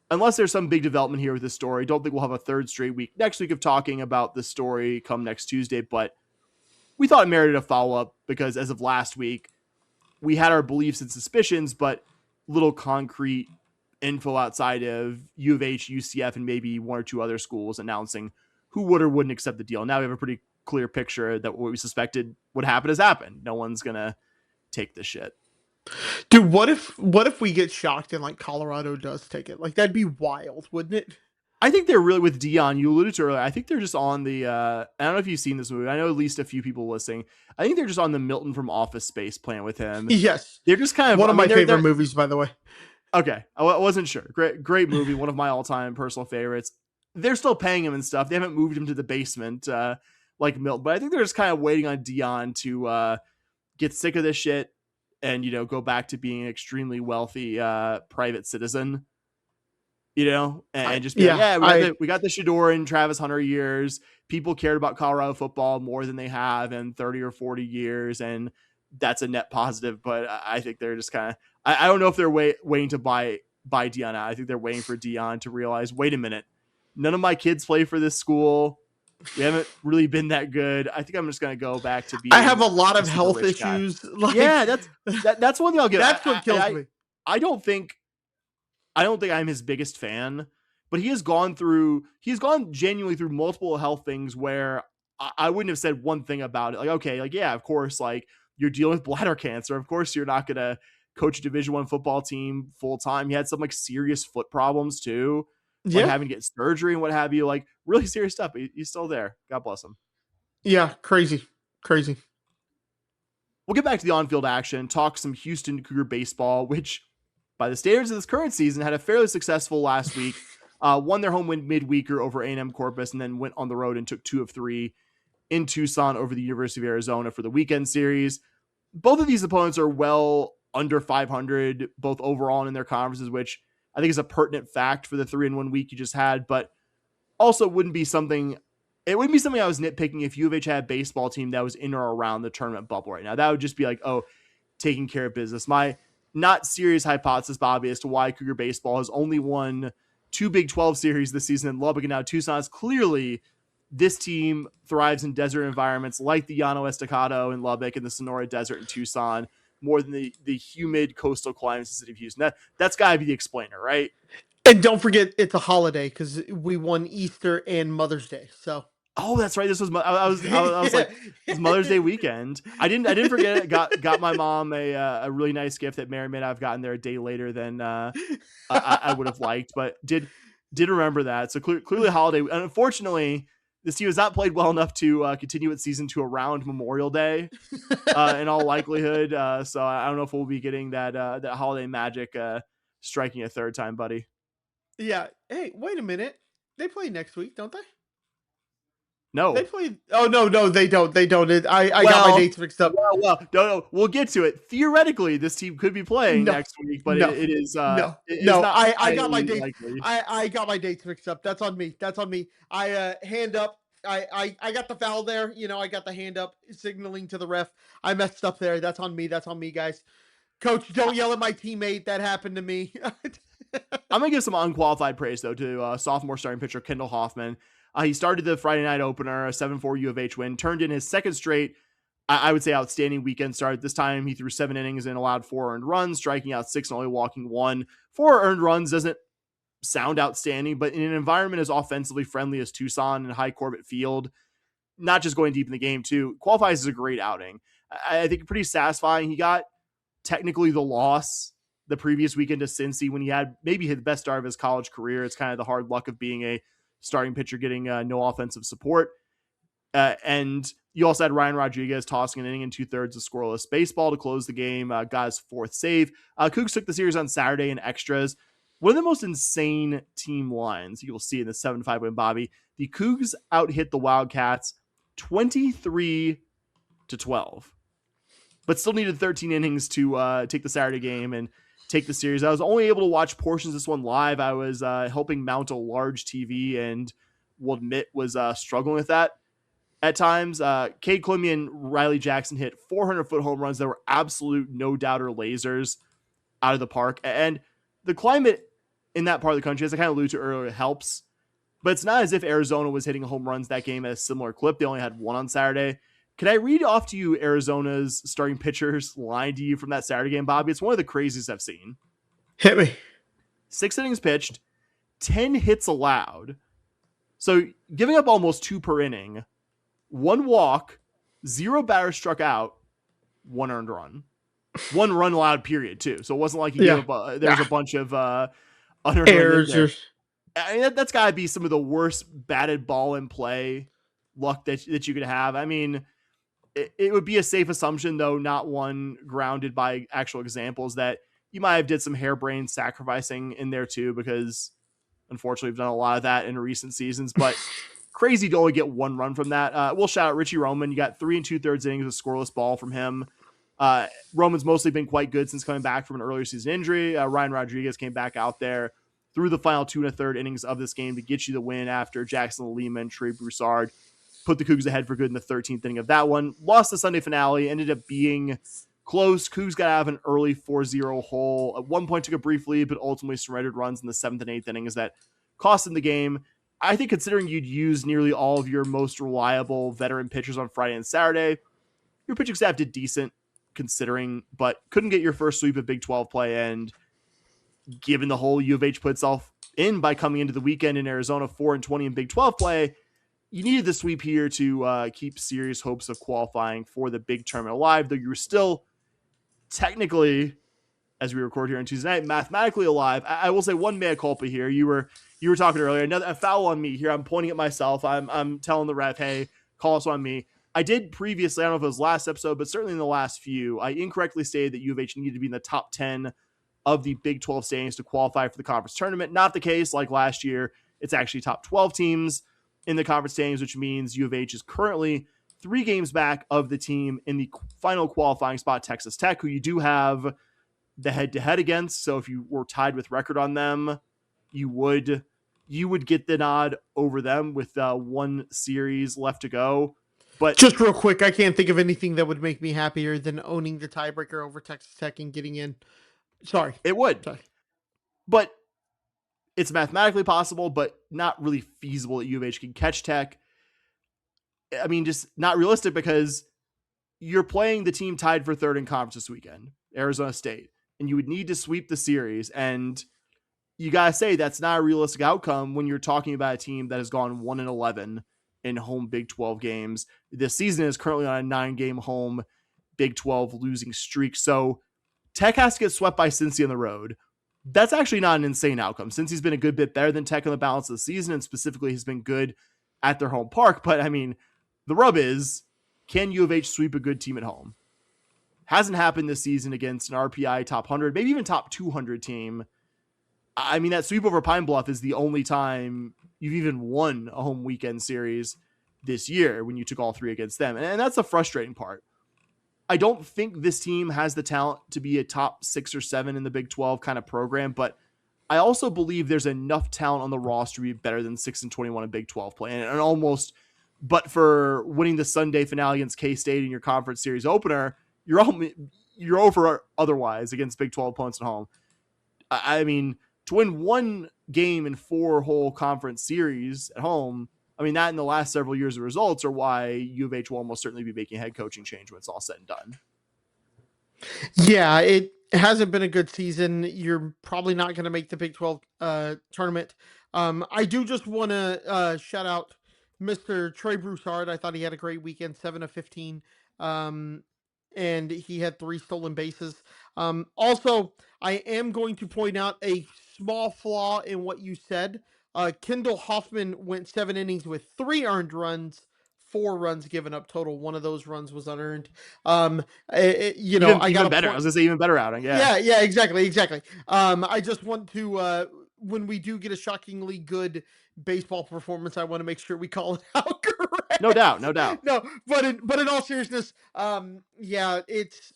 unless there's some big development here with this story, don't think we'll have a third straight week next week of talking about this story come next Tuesday, but we thought it merited a follow-up because as of last week, we had our beliefs and suspicions, but little concrete info outside of U of H, UCF, and maybe one or two other schools announcing who would or wouldn't accept the deal. Now we have a pretty clear picture that what we suspected would happen has happened. No one's going to take this shit. Dude, what if we get shocked and like Colorado does take it? Like, that'd be wild, wouldn't it? I think they're really, with Dion, you alluded to earlier, I think they're just on the, I don't know if you've seen this movie. I know at least a few people listening. I think they're just on the Milton from Office Space plan with him. Yes. They're just kind of one of my favorite movies, by the way. Okay. I wasn't sure. Great movie. One of my all-time personal favorites. They're still paying him and stuff. They haven't moved him to the basement like Milton, but I think they're just kind of waiting on Dion to get sick of this shit and, go back to being an extremely wealthy private citizen. and just be like, we got the Shador and Travis Hunter years. People cared about Colorado football more than they have in 30 or 40 years. And that's a net positive, but I think they're just kind of, I don't know if they're waiting to buy Deion out. I think they're waiting for Deion to realize, wait a minute, none of my kids play for this school. We haven't really been that good. I think I'm just going to go back to being. I have a lot of health issues. That's one thing I'll give. That's what kills me. I don't think I'm his biggest fan, but he's gone genuinely through multiple health things where I wouldn't have said one thing about it. Like, okay, like, yeah, of course, like you're dealing with bladder cancer. Of course, you're not going to coach a Division I football team full time. He had some like serious foot problems too. Like having to get surgery and what have you, like really serious stuff. But he's still there. God bless him. Yeah. Crazy. We'll get back to the on-field action, talk some Houston Cougar baseball, which by the standards of this current season had a fairly successful last week, won their home win midweeker over A&M Corpus, and then went on the road and took 2 of 3 in Tucson over the University of Arizona for the weekend series. Both of these opponents are well under 500, both overall and in their conferences, which I think is a pertinent fact for the 3-1 week you just had, but also it wouldn't be something I was nitpicking if U of H had a baseball team that was in or around the tournament bubble right now. That would just be like, taking care of business. My not serious hypothesis, Bobby, as to why Cougar baseball has only won 2 Big 12 series this season in Lubbock and now Tucson is clearly this team thrives in desert environments like the Llano Estacado in Lubbock and the Sonora Desert in Tucson more than the humid coastal climates of the city of Houston. That's got to be the explainer, right? And don't forget, it's a holiday because we won Easter and Mother's Day. So. Oh, that's right. This was I was like, it's Mother's Day weekend. I didn't forget it. Got my mom a really nice gift that may or may not have gotten there a day later than I would have liked, but did remember that. So clearly a holiday. And unfortunately, this team has not played well enough to continue its season to around Memorial Day in all likelihood. So I don't know if we'll be getting that holiday magic striking a third time, buddy. Yeah. Hey, wait a minute. They play next week, don't they? No, they play. Oh no, they don't. I got my dates mixed up. Well, no, we'll get to it. Theoretically, this team could be playing next week, but it is I got my dates. I got my dates mixed up. That's on me. I hand up. I got the foul there. I got the hand up signaling to the ref. I messed up there. That's on me, guys. Coach, don't yell at my teammate. That happened to me. I'm gonna give some unqualified praise though to sophomore starting pitcher Kendall Hoffman. He started the Friday night opener, a 7-4 U of H win, turned in his second straight, I would say, outstanding weekend start. This time he threw 7 innings and allowed 4 earned runs, striking out 6 and only walking 1. 4 earned runs doesn't sound outstanding, but in an environment as offensively friendly as Tucson and High Corbett Field, not just going deep in the game too, qualifies as a great outing. I think pretty satisfying. He got technically the loss the previous weekend to Cincy when he had maybe the best start of his college career. It's kind of the hard luck of being a starting pitcher getting no offensive support. And you also had Ryan Rodriguez tossing an inning and 2/3 of scoreless baseball to close the game. Got his 4th save. Coogs took the series on Saturday in extras. One of the most insane team lines you'll see in the 7-5 win, Bobby. The Cougs out-hit the Wildcats 23-12, but still needed 13 innings to take the Saturday game and take the series. I was only able to watch portions of this one live. I was helping mount a large TV and will admit was struggling with that at times. Cade Clemmy and Riley Jackson hit 400-foot home runs that were absolute no-doubter lasers out of the park. And the climate in that part of the country, as I kind of alluded to earlier, helps. But it's not as if Arizona was hitting home runs that game at a similar clip. They only had 1 on Saturday. Can I read off to you Arizona's starting pitcher's line to you from that Saturday game, Bobby? It's one of the craziest I've seen. Hit me. 6 innings pitched, 10 hits allowed. So giving up almost 2 per inning, 1 walk, 0 batters struck out, 1 earned run. 1 run allowed, period, too. So it wasn't like he gave up, there was a bunch of unearned errors. I mean, that's got to be some of the worst batted ball in play luck that you could have. I mean, it would be a safe assumption, though, not one grounded by actual examples, that you might have did some harebrained sacrificing in there too, because unfortunately we've done a lot of that in recent seasons, but crazy to only get 1 run from that. We'll shout out Richie Roman. You got 3 2/3 innings of scoreless ball from him. Roman's mostly been quite good since coming back from an earlier season injury. Ryan Rodriguez came back out there, through the final 2 1/3 innings of this game to get you the win after Jackson Lima and Trey Broussard put the Cougs ahead for good in the 13th inning of that one. Lost the Sunday finale, ended up being close. Cougs got out of an early 4-0 hole. At one point took a brief lead, but ultimately surrendered runs in the 7th and 8th innings that cost them the game. I think considering you'd use nearly all of your most reliable veteran pitchers on Friday and Saturday, your pitching staff did decent considering, but couldn't get your first sweep of Big 12 play. And given the hole U of H put itself in by coming into the weekend in Arizona 4-20 in Big 12 play, you needed the sweep here to keep serious hopes of qualifying for the big tournament alive, though you were still technically, as we record here on Tuesday night, mathematically alive. I will say one mea culpa here. You were talking earlier, a foul on me here. I'm pointing at myself. I'm telling the ref, hey, call us on me. I did previously, I don't know if it was last episode, but certainly in the last few, I incorrectly stated that U of H needed to be in the top 10 of the Big 12 standings to qualify for the conference tournament. Not the case like last year. It's actually top 12 teams in the conference standings, which means U of H is currently 3 games back of the team in the final qualifying spot, Texas Tech, who you do have the head-to-head against. So if you were tied with record on them, you would get the nod over them with one series left to go. But just real quick, I can't think of anything that would make me happier than owning the tiebreaker over Texas Tech and getting in. Sorry. It would. Sorry. But it's mathematically possible, but not really feasible that U of H can catch Tech. I mean, just not realistic because you're playing the team tied for third in conference this weekend, Arizona State, and you would need to sweep the series. And you got to say that's not a realistic outcome when you're talking about a team that has gone 1-11 in home Big 12 games. This season is currently on a 9-game home Big 12 losing streak. So Tech has to get swept by Cincy on the road. That's actually not an insane outcome. Cincy's been a good bit better than Tech on the balance of the season, and specifically has been good at their home park. But I mean, the rub is, can U of H sweep a good team at home? Hasn't happened this season against an RPI top 100, maybe even top 200 team. I mean, that sweep over Pine Bluff is the only time you've even won a home weekend series this year when you took all 3 against them. And that's the frustrating part. I don't think this team has the talent to be a top 6 or 7 in the Big 12 kind of program, but I also believe there's enough talent on the roster to be better than 6-21 in Big 12 play. And almost, but for winning the Sunday finale against K-State in your conference series opener, you're over otherwise against Big 12 opponents at home. I mean, to win 1 game in 4 whole conference series at home, I mean, that in the last several years of results are why U of H will almost certainly be making a head coaching change when it's all said and done. Yeah, it hasn't been a good season. You're probably not going to make the Big 12 tournament. I do just want to shout out Mr. Trey Broussard. I thought he had a great weekend, 7 of 15. And he had 3 stolen bases. Also, I am going to point out a small flaw in what you said. Kendall Hoffman went 7 innings with 3 earned runs, 4 runs given up total. One of those runs was unearned. I got better. I was gonna say even better outing. Yeah, exactly. I just want to when we do get a shockingly good baseball performance, I want to make sure we call it out correct. No doubt. No, but in all seriousness, it's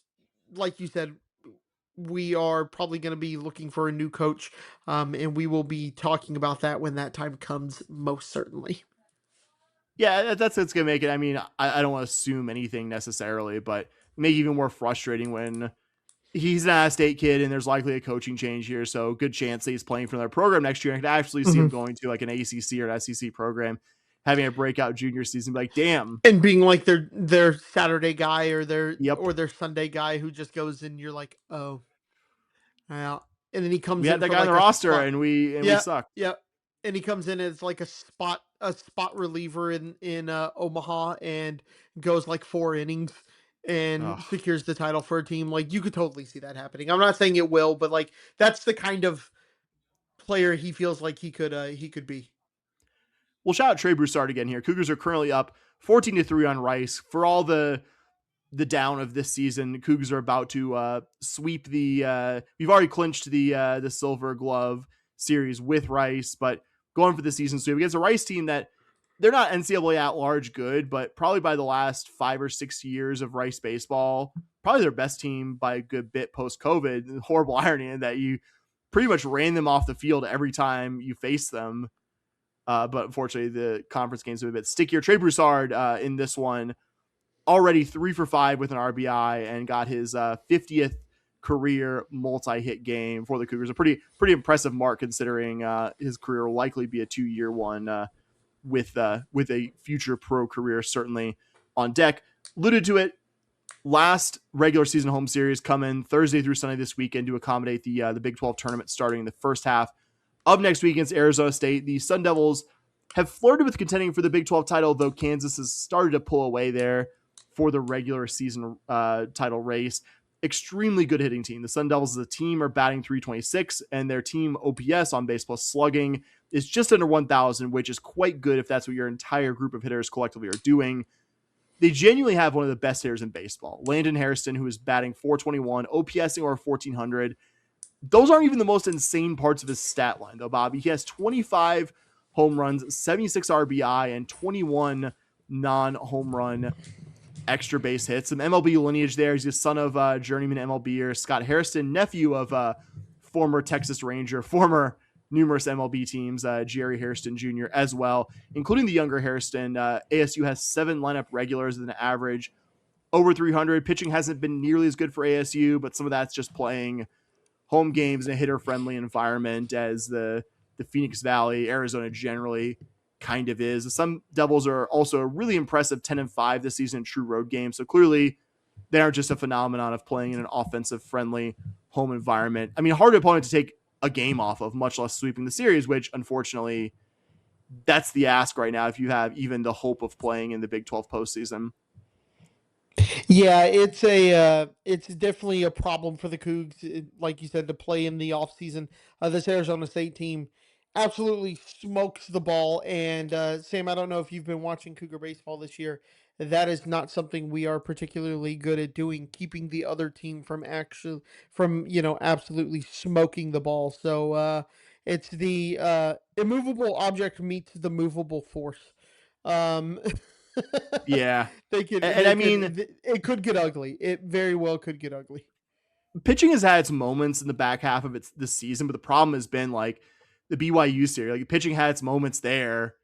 like you said, we are probably going to be looking for a new coach, and we will be talking about that when that time comes, most certainly. Yeah, that's what's going to make it. I mean, I don't want to assume anything necessarily, but make it even more frustrating when he's an out-of-state kid and there's likely a coaching change here. So good chance that he's playing for their program next year. I could actually see him going to like an ACC or an SEC program, having a breakout junior season, be like, damn. And being like their Saturday guy or their Sunday guy who just goes in, you're like, oh, well. And then he comes in. We had that guy on the roster and we suck. Yeah. And he comes in as like a spot reliever in Omaha and goes like 4 innings and secures the title for a team. Like, you could totally see that happening. I'm not saying it will, but like, that's the kind of player he feels like he could be. We'll shout out Trey Broussard again here. Cougars are currently up 14-3 on Rice. For all the down of this season, Cougars are about to sweep the we've already clinched the Silver Glove series with Rice, but going for the season sweep against a Rice team that they're not NCAA at large good, but probably by the last 5 or 6 years of Rice baseball, probably their best team by a good bit post-COVID. Horrible irony in that you pretty much ran them off the field every time you face them. But unfortunately, the conference games are a bit stickier. Trey Broussard in this one, already 3 for 5 with an RBI and got his 50th career multi-hit game for the Cougars. A pretty impressive mark considering his career will likely be a 2-year one with a future pro career certainly on deck. Alluded to it, last regular season home series coming Thursday through Sunday this weekend to accommodate the Big 12 tournament starting in the first half of next week against Arizona State. The Sun Devils have flirted with contending for the Big 12 title, though Kansas has started to pull away there for the regular season title race. Extremely good hitting team. The Sun Devils as a team are batting .326, and their team OPS on base plus slugging is just under 1,000, which is quite good if that's what your entire group of hitters collectively are doing. They genuinely have one of the best hitters in baseball. Landon Hairston, who is batting .421, OPSing over 1,400. Those aren't even the most insane parts of his stat line, though, Bobby. He has 25 home runs, 76 RBI, and 21 non-home run extra base hits. Some MLB lineage there. He's the son of journeyman MLBer Scott Hairston, nephew of former Texas Ranger, former numerous MLB teams, Jerry Hairston Jr. as well, including the younger Hairston. ASU has 7 lineup regulars with an average over 300. Pitching hasn't been nearly as good for ASU, but some of that's just playing home games in a hitter-friendly environment as the Phoenix Valley, Arizona generally kind of is. The Sun Devils are also a really impressive 10-5 this season in true road games. So clearly they aren't just a phenomenon of playing in an offensive-friendly home environment. I mean, hard opponent to take a game off of, much less sweeping the series, which unfortunately that's the ask right now if you have even the hope of playing in the Big 12 postseason. Yeah, it's definitely a problem for the Cougs, like you said, to play in the offseason. This Arizona State team absolutely smokes the ball. And Sam, I don't know if you've been watching Cougar baseball this year. That is not something we are particularly good at doing, keeping the other team from absolutely smoking the ball. So it's the immovable object meets the movable force. Yeah. It could get ugly. It very well could get ugly. Pitching has had its moments in the back half of this season, but the problem has been like the BYU series. Like pitching had its moments there,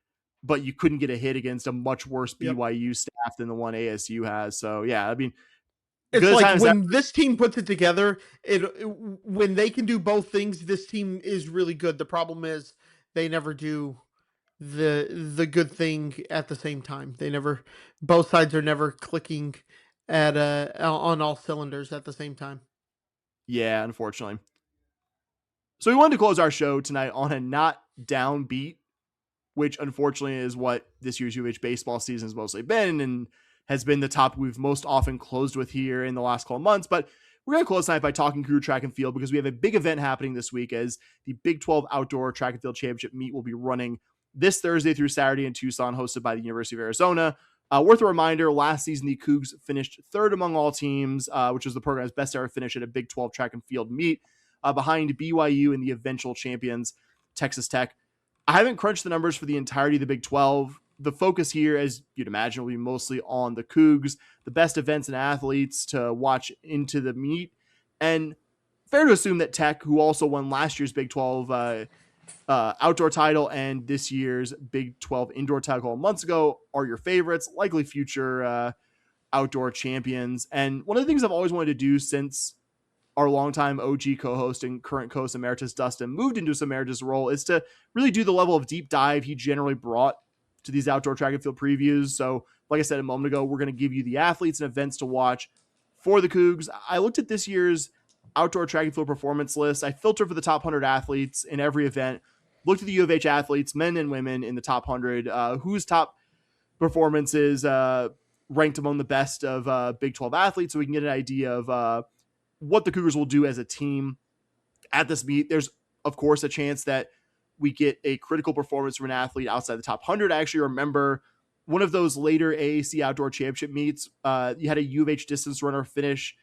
but you couldn't get a hit against a much worse BYU staff than the one ASU has. So yeah, I mean, it's like when this team puts it together, when they can do both things, this team is really good. The problem is they never do the good thing at the same time. Both sides are never clicking on all cylinders at the same time. Yeah, unfortunately. So we wanted to close our show tonight on a not downbeat, which unfortunately is what this year's U of H baseball season has mostly been and has been the topic we've most often closed with here in the last couple of months. But we're going to close tonight by talking Cougar track and field because we have a big event happening this week as the Big 12 Outdoor Track and Field Championship meet will be running this Thursday through Saturday in Tucson, hosted by the University of Arizona. Worth a reminder, last season, the Cougs finished third among all teams, which was the program's best ever finish at a Big 12 track and field meet, behind BYU and the eventual champions, Texas Tech. I haven't crunched the numbers for the entirety of the Big 12. The focus here, as you'd imagine, will be mostly on the Cougs, the best events and athletes to watch into the meet. And fair to assume that Tech, who also won last year's Big 12 outdoor title and this year's Big 12 indoor title months ago, are your favorites, likely future outdoor champions. And one of the things I've always wanted to do since our longtime OG co-host and current co-host Emeritus Dustin moved into his Emeritus role is to really do the level of deep dive he generally brought to these outdoor track and field previews. So like I said a moment ago, we're going to give you the athletes and events to watch for the Cougs. I looked at this year's outdoor track and field performance list. I filtered for the top 100 athletes in every event, looked at the U of H athletes, men and women in the top 100, whose top performances ranked among the best of Big 12 athletes, so we can get an idea of what the Cougars will do as a team at this meet. There's, of course, a chance that we get a critical performance from an athlete outside the top 100. I actually remember one of those later AAC Outdoor Championship meets. You had a U of H distance runner finish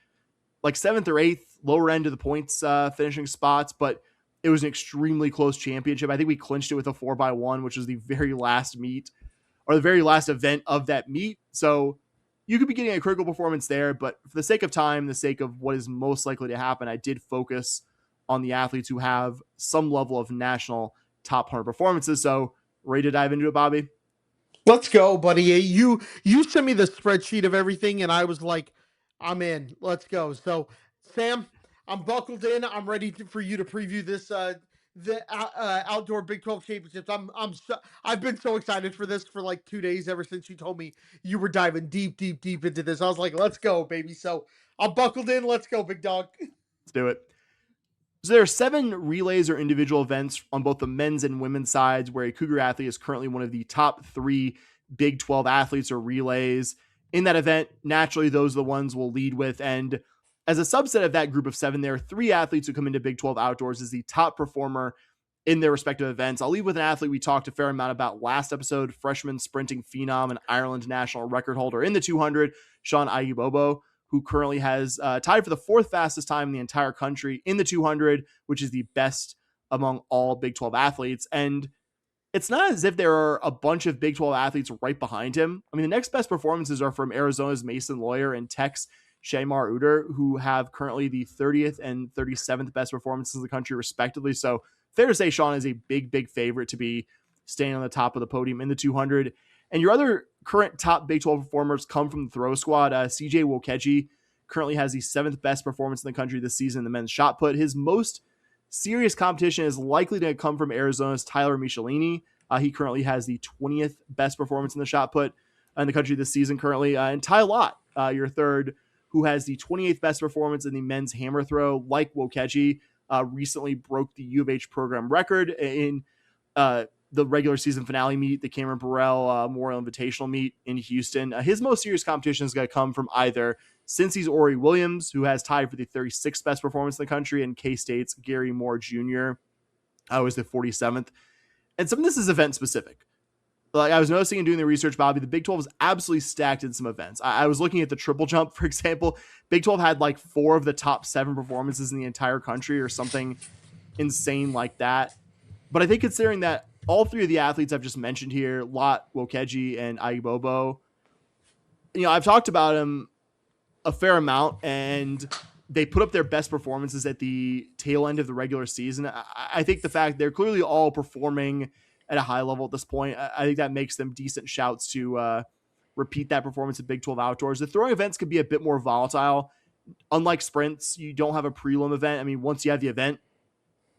like 7th or 8th, lower end of the points finishing spots, but it was an extremely close championship. I think we clinched it with a 4x1, which was the very last meet or the very last event of that meet. So you could be getting a critical performance there, but for the sake of time, the sake of what is most likely to happen, I did focus on the athletes who have some level of national top 100 performances. So ready to dive into it, Bobby? Let's go, buddy. You sent me the spreadsheet of everything, and I was like, I'm in. Let's go. So, Sam, I'm buckled in. I'm ready for you to preview this the outdoor Big 12 championships. I've been so excited for this for like 2 days ever since you told me you were diving deep into this. I was like, let's go, baby. So I'm buckled in. Let's go, big dog. Let's do it. So there are 7 relays or individual events on both the men's and women's sides where a Cougar athlete is currently one of the top 3 Big 12 athletes or relays. In that event, naturally, those are the ones we'll lead with. And as a subset of that group of 7, there are 3 athletes who come into Big 12 outdoors as the top performer in their respective events. I'll lead with an athlete we talked a fair amount about last episode, freshman sprinting phenom and Ireland national record holder in the 200, Sean Agibobo, who currently has tied for the 4th fastest time in the entire country in the 200, which is the best among all Big 12 athletes. And it's not as if there are a bunch of Big 12 athletes right behind him. I mean, the next best performances are from Arizona's Mason Lawyer and Tech's Shaymar Uder, who have currently the 30th and 37th best performances in the country, respectively. So fair to say Sean is a big favorite to be staying on the top of the podium in the 200. And your other current top Big 12 performers come from the throw squad. CJ Wokeji currently has the 7th best performance in the country this season in the men's shot put. His most serious competition is likely to come from Arizona's Tyler Michelini. He currently has the 20th best performance in the shot put in the country this season currently. And Ty Lott, your third, who has the 28th best performance in the men's hammer throw, like Wokeji, recently broke the U of H program record in the regular season finale meet, the Cameron Burrell Memorial Invitational meet in Houston. His most serious competition is going to come from either Cincy's Ori Williams, who has tied for the 36th best performance in the country, and K-State's Gary Moore Jr. Was the 47th. And some of this is event specific. Like I was noticing and doing the research, Bobby, the Big 12 is absolutely stacked in some events. I was looking at the triple jump, for example. Big 12 had like 4 of the top 7 performances in the entire country or something insane like that. But I think considering that all 3 of the athletes I've just mentioned here, Lott, Wokeji, and Agibobo, I've talked about them a fair amount, and they put up their best performances at the tail end of the regular season. I think the fact they're clearly all performing at a high level at this point, I think that makes them decent shouts to repeat that performance at Big 12 outdoors. The throwing events could be a bit more volatile. Unlike sprints, you don't have a prelim event. I mean, once you have the event,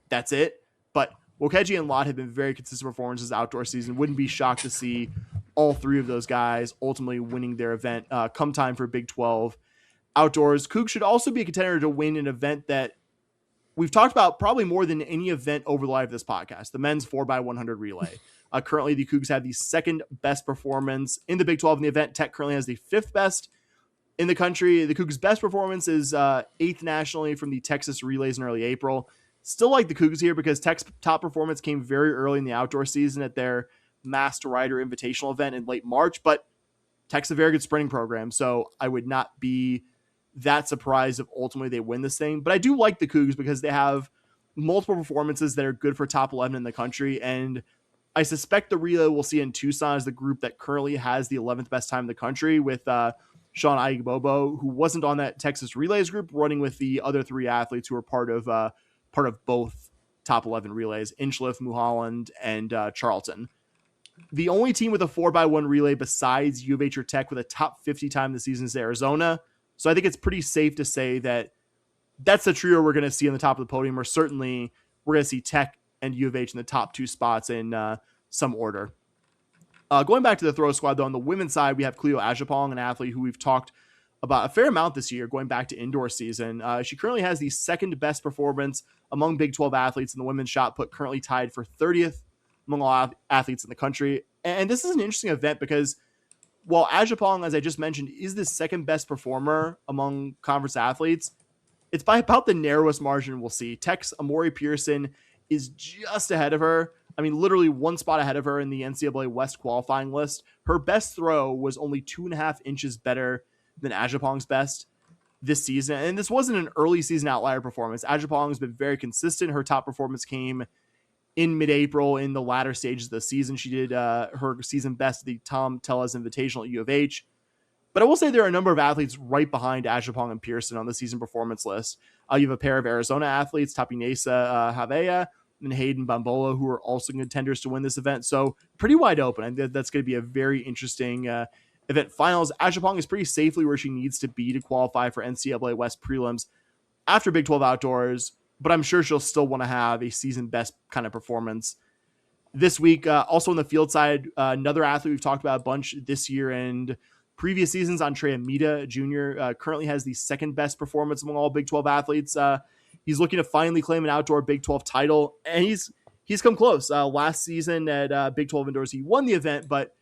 that's it. But Wokeji and Lott have been very consistent performances outdoor season. Wouldn't be shocked to see all 3 of those guys ultimately winning their event come time for Big 12 outdoors. Coog should also be a contender to win an event that we've talked about probably more than any event over the life of this podcast, the men's 4x100 relay. Currently, the Cougs have the 2nd best performance in the Big 12 in the event. Tech currently has the 5th best in the country. The Cougs' best performance is 8th nationally from the Texas relays in early April. Still like the Cougs here because Tech's top performance came very early in the outdoor season at their Masked Rider Invitational event in late March, but Tech's a very good sprinting program, so I would not be that surprised if ultimately they win this thing. But I do like the Cougs because they have multiple performances that are good for top 11 in the country, and I suspect the relay we'll see in Tucson is the group that currently has the 11th best time in the country with Sean Agibobo, who wasn't on that Texas relays group, running with the other 3 athletes who are part of both top 11 relays, Inchliff, Mulholland, and Charlton. The only team with a 4x1 relay besides U of H or Tech with a top 50 time this season is Arizona. So I think it's pretty safe to say that that's the trio we're going to see on the top of the podium, or certainly we're going to see Tech and U of H in the top 2 spots in some order. Going back to the throw squad, though, on the women's side, we have Cleo Ajapong, an athlete who we've talked about a fair amount this year, going back to indoor season. She currently has the 2nd best performance among Big 12 athletes in the women's shot put, currently tied for 30th among all athletes in the country. And this is an interesting event because while Ajapong, as I just mentioned, is the 2nd best performer among conference athletes, it's by about the narrowest margin we'll see. Tech's Amori Pearson is just ahead of her. I mean, literally 1 spot ahead of her in the NCAA West qualifying list. Her best throw was only 2.5 inches better than Ajapong's best this season. And this wasn't an early season outlier performance. Ajapong has been very consistent. Her top performance came in mid-April in the latter stages of the season. She did her season best at the Tom Tellez Invitational at U of H. But I will say there are a number of athletes right behind Ashapong and Pearson on the season performance list. You have a pair of Arizona athletes, Tapinesa Havea and Hayden Bambola, who are also contenders to win this event. So pretty wide open. And that's going to be a very interesting event finals. Ashapong is pretty safely where she needs to be to qualify for NCAA West prelims after Big 12 Outdoors, but I'm sure she'll still want to have a season best kind of performance this week. Also on the field side, another athlete we've talked about a bunch this year and previous seasons, Andrea Mita Jr. Currently has the second best performance among all Big 12 athletes. He's looking to finally claim an outdoor Big 12 title, and he's come close. Last season at Big 12 Indoors, he won the event, but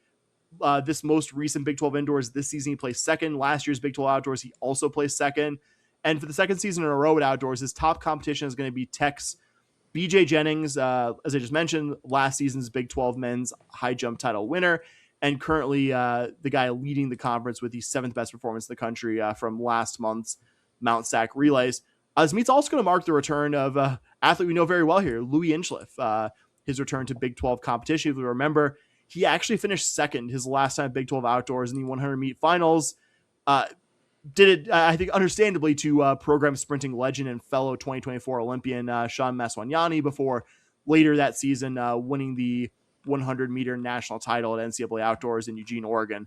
this most recent Big 12 Indoors this season, he placed second. Last year's Big 12 Outdoors, he also placed second. And for the second season in a row at Outdoors, his top competition is going to be Tech's BJ Jennings, as I just mentioned, last season's Big 12 men's high jump title winner, and currently the guy leading the conference with the seventh best performance in the country from last month's Mount Sac relays. This meet's also going to mark the return of an athlete we know very well here, Louis Inchliff, his return to Big 12 competition. If you remember, he actually finished second his last time Big 12 Outdoors in the 100 meet finals. Did it, I think, understandably to program sprinting legend and fellow 2024 Olympian Sean Maswanyani before later that season winning the 100 meter national title at NCAA Outdoors in Eugene, Oregon.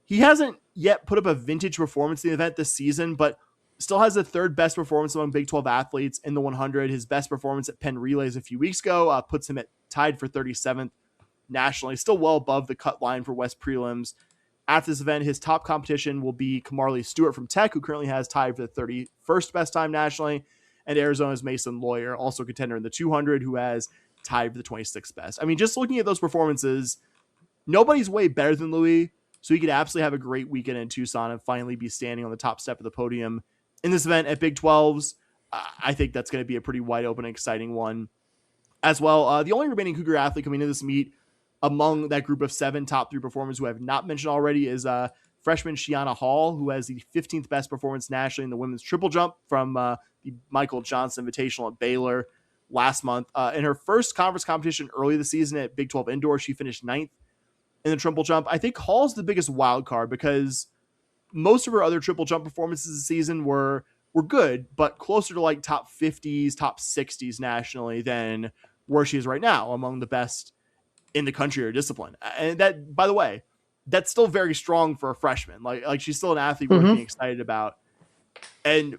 He hasn't yet put up a vintage performance in the event this season, but still has the third best performance among Big 12 athletes in the 100. His best performance at Penn Relays a few weeks ago puts him at tied for 37th nationally, still well above the cut line for West prelims. After this event, his top competition will be Kamarly Stewart from Tech, who currently has tied for the 31st best time nationally, and Arizona's Mason Lawyer, also contender in the 200, who has tied for the 26th best. I mean, just looking at those performances, nobody's way better than Louis, so he could absolutely have a great weekend in Tucson and finally be standing on the top step of the podium in this event at Big 12s. I think that's going to be a pretty wide open, exciting one as well. The only remaining Cougar athlete coming into this meet among that group of 7 top 3 performers who I have not mentioned already is freshman Shiana Hall, who has the 15th best performance nationally in the women's triple jump from the Michael Johnson Invitational at Baylor last month. In her first conference competition early this season at Big 12 Indoor, she finished 9th in the triple jump. I think Hall's the biggest wild card because most of her other triple jump performances this season were good, but closer to like top 50s, top 60s nationally than where she is right now among the best in the country or discipline. And that, by the way, that's still very strong for a freshman. Like she's still an athlete worth being excited about. And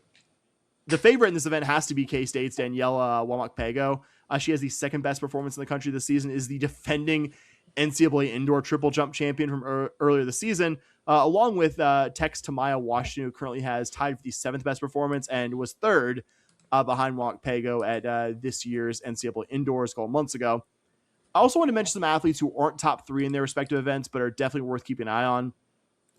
the favorite in this event has to be K-State's Daniela Wamakpego. She has the second best performance in the country this season, is the defending NCAA indoor triple jump champion from earlier this season, along with Tech's Tamaya Washington, who currently has tied for the 7th best performance and was third behind Wamakpego at this year's NCAA indoors a couple months ago. I also want to mention some athletes who aren't top 3 in their respective events, but are definitely worth keeping an eye on.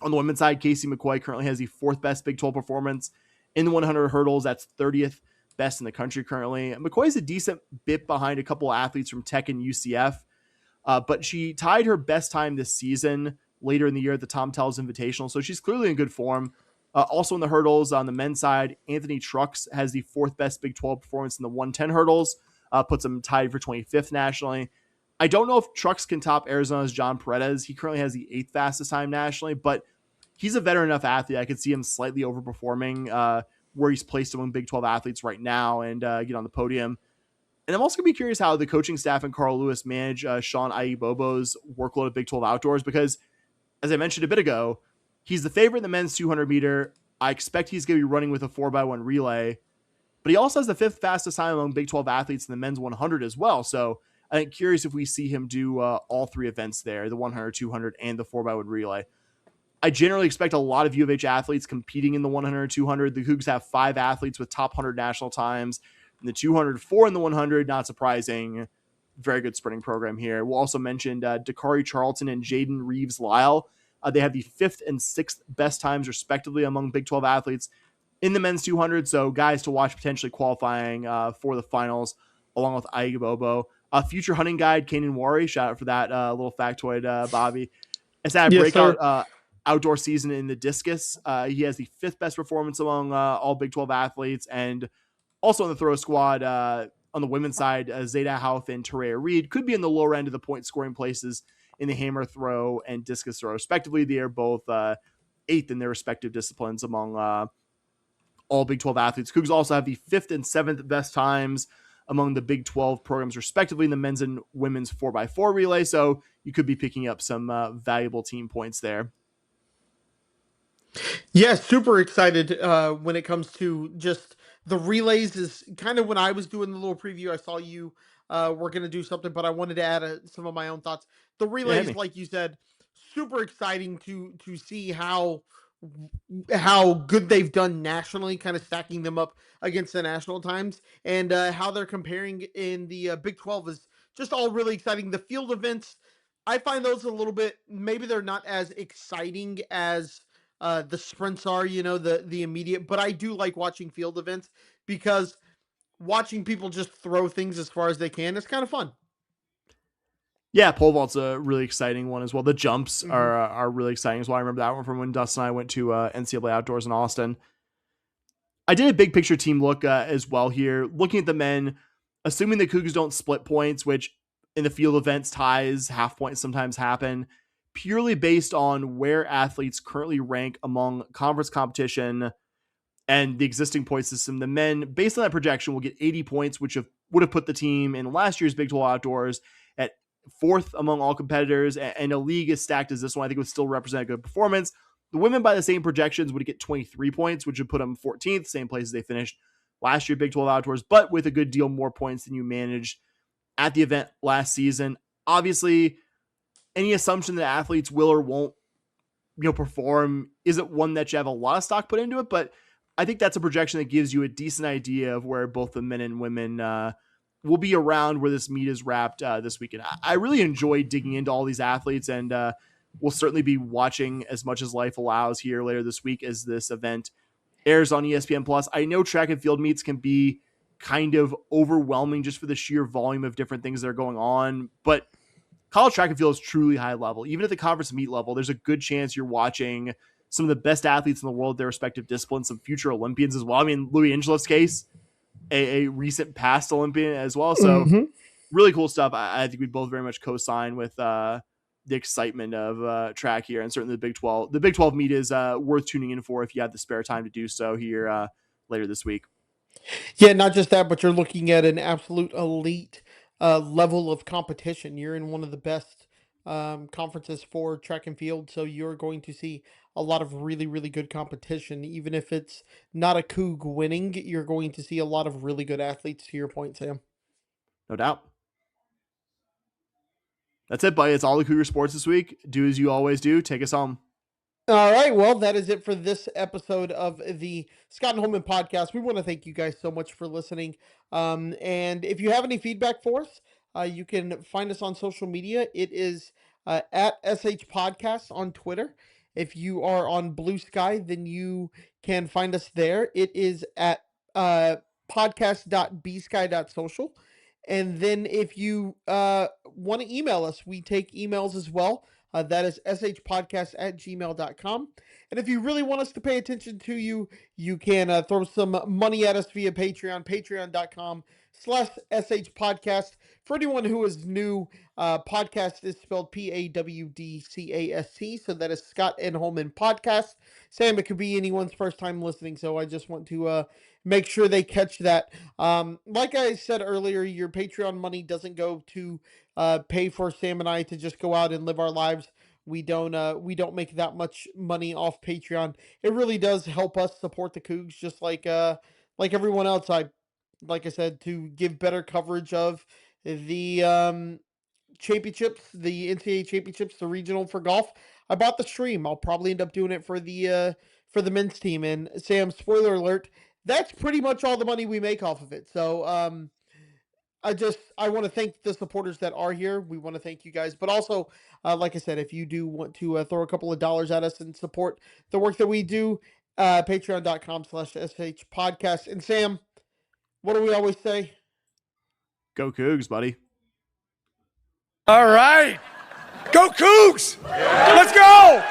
On the women's side, Casey McCoy currently has the 4th best Big 12 performance in the 100 hurdles. That's 30th best in the country currently. McCoy's a decent bit behind a couple of athletes from Tech and UCF, but she tied her best time this season later in the year at the Tom Tells Invitational, so she's clearly in good form. Also in the hurdles, on the men's side, Anthony Trucks has the 4th best Big 12 performance in the 110 hurdles, puts him tied for 25th nationally. I don't know if Trucks can top Arizona's John Paredes. He currently has the 8th fastest time nationally, but he's a veteran enough athlete. I could see him slightly overperforming where he's placed among Big 12 athletes right now and get on the podium. And I'm also going to be curious how the coaching staff and Carl Lewis manage Sean Aibobo's workload at Big 12 Outdoors, because, as I mentioned a bit ago, he's the favorite in the men's 200 meter. I expect he's going to be running with a 4x1 relay, but he also has the 5th fastest time among Big 12 athletes in the men's 100 as well. So I'm curious if we see him do all 3 events there, the 100, 200, and the 4x1 relay. I generally expect a lot of U of H athletes competing in the 100, 200. The Cougs have 5 athletes with top 100 national times. In the 200, 4 in the 100, not surprising. Very good sprinting program here. We'll also mention Dakari Charlton and Jaden Reeves-Lyle. They have the 5th and 6th best times, respectively, among Big 12 athletes in the men's 200. So guys to watch potentially qualifying for the finals, along with Aibobo. Future hunting guide, Kanan Wari, shout out for that little factoid, Bobby. Has had a breakout outdoor season in the discus. He has the 5th best performance among all Big 12 athletes, and also in the throw squad on the women's side, Zeta Houth and Terea Reed could be in the lower end of the point scoring places in the hammer throw and discus throw, respectively. They are both 8th in their respective disciplines among all Big 12 athletes. Cougs also have the 5th and 7th best times among the Big 12 programs, respectively, in the men's and women's 4x4 relay. So you could be picking up some valuable team points there. Yeah, super excited when it comes to just the relays. Is kind of when I was doing the little preview, I saw you were going to do something, but I wanted to add some of my own thoughts. The relays, like you said, super exciting to see how good they've done nationally, kind of stacking them up against the national times, and how they're comparing in the Big 12 is just all really exciting. The field events, I find those a little bit, maybe they're not as exciting as the sprints are, the immediate, but I do like watching field events because watching people just throw things as far as they can is kind of fun. Yeah, pole vault's a really exciting one as well. The jumps are really exciting as well. I remember that one from when Dustin and I went to NCAA Outdoors in Austin. I did a big picture team look as well here. Looking at the men, assuming the Cougars don't split points, which in the field events, ties, half points sometimes happen, purely based on where athletes currently rank among conference competition and the existing point system. The men, based on that projection, will get 80 points, which would have put the team in last year's Big 12 Outdoors at 4th among all competitors, and a league as stacked as this one, I think would still represent a good performance. The women, by the same projections, would get 23 points, which would put them 14th, same place as they finished last year Big 12 Outdoors, but with a good deal more points than you managed at the event last season. Obviously, any assumption that athletes will or won't, perform isn't one that you have a lot of stock put into it, but I think that's a projection that gives you a decent idea of where both the men and women will be around where this meet is wrapped this weekend. I really enjoy digging into all these athletes, and we'll certainly be watching as much as life allows here later this week as this event airs on ESPN+. I know track and field meets can be kind of overwhelming just for the sheer volume of different things that are going on, but college track and field is truly high level. Even at the conference meet level, there's a good chance you're watching some of the best athletes in the world, their respective disciplines, some future Olympians as well. I mean, Louis Angelov's case, a recent past Olympian as well. So really cool stuff. I think we both very much co-sign with the excitement of track here, and certainly the Big 12. The Big 12 meet is worth tuning in for if you have the spare time to do so here later this week. Yeah, not just that, but you're looking at an absolute elite level of competition. You're in one of the best conferences for track and field, so you're going to see a lot of really, really good competition. Even if it's not a Coog winning, you're going to see a lot of really good athletes, to your point, Sam. No doubt. That's it, buddy. It's all the Cougar sports this week. Do as you always do. Take us home. All right, well, that is it for this episode of the Scott and Holman podcast. We want to thank you guys so much for listening. And if you have any feedback for us, you can find us on social media. It is at SH Podcast on Twitter. If you are on Blue Sky, then you can find us there. It is at podcast.bsky.social. And then if you want to email us, we take emails as well. That is shpodcast@gmail.com. And if you really want us to pay attention to you, you can throw some money at us via Patreon, patreon.com/shpodcast. For anyone who is new, podcast is spelled PAWDCAST. So that is Scott and Holman Podcast. Sam, it could be anyone's first time listening, so I just want to make sure they catch that. Like I said earlier, your Patreon money doesn't go to pay for Sam and I to just go out and live our lives. We don't make that much money off Patreon. It really does help us support the Cougs, just like everyone else. Like I said, to give better coverage of the championships, the NCAA championships, the regional for golf. I bought the stream. I'll probably end up doing it for the men's team. And Sam, spoiler alert, that's pretty much all the money we make off of it. So I want to thank the supporters that are here. We want to thank you guys, but also, like I said, if you do want to throw a couple of dollars at us and support the work that we do, patreon.com/shpodcast. And Sam, what do we always say? Go Cougs, buddy. All right. Go Cougs! Let's go!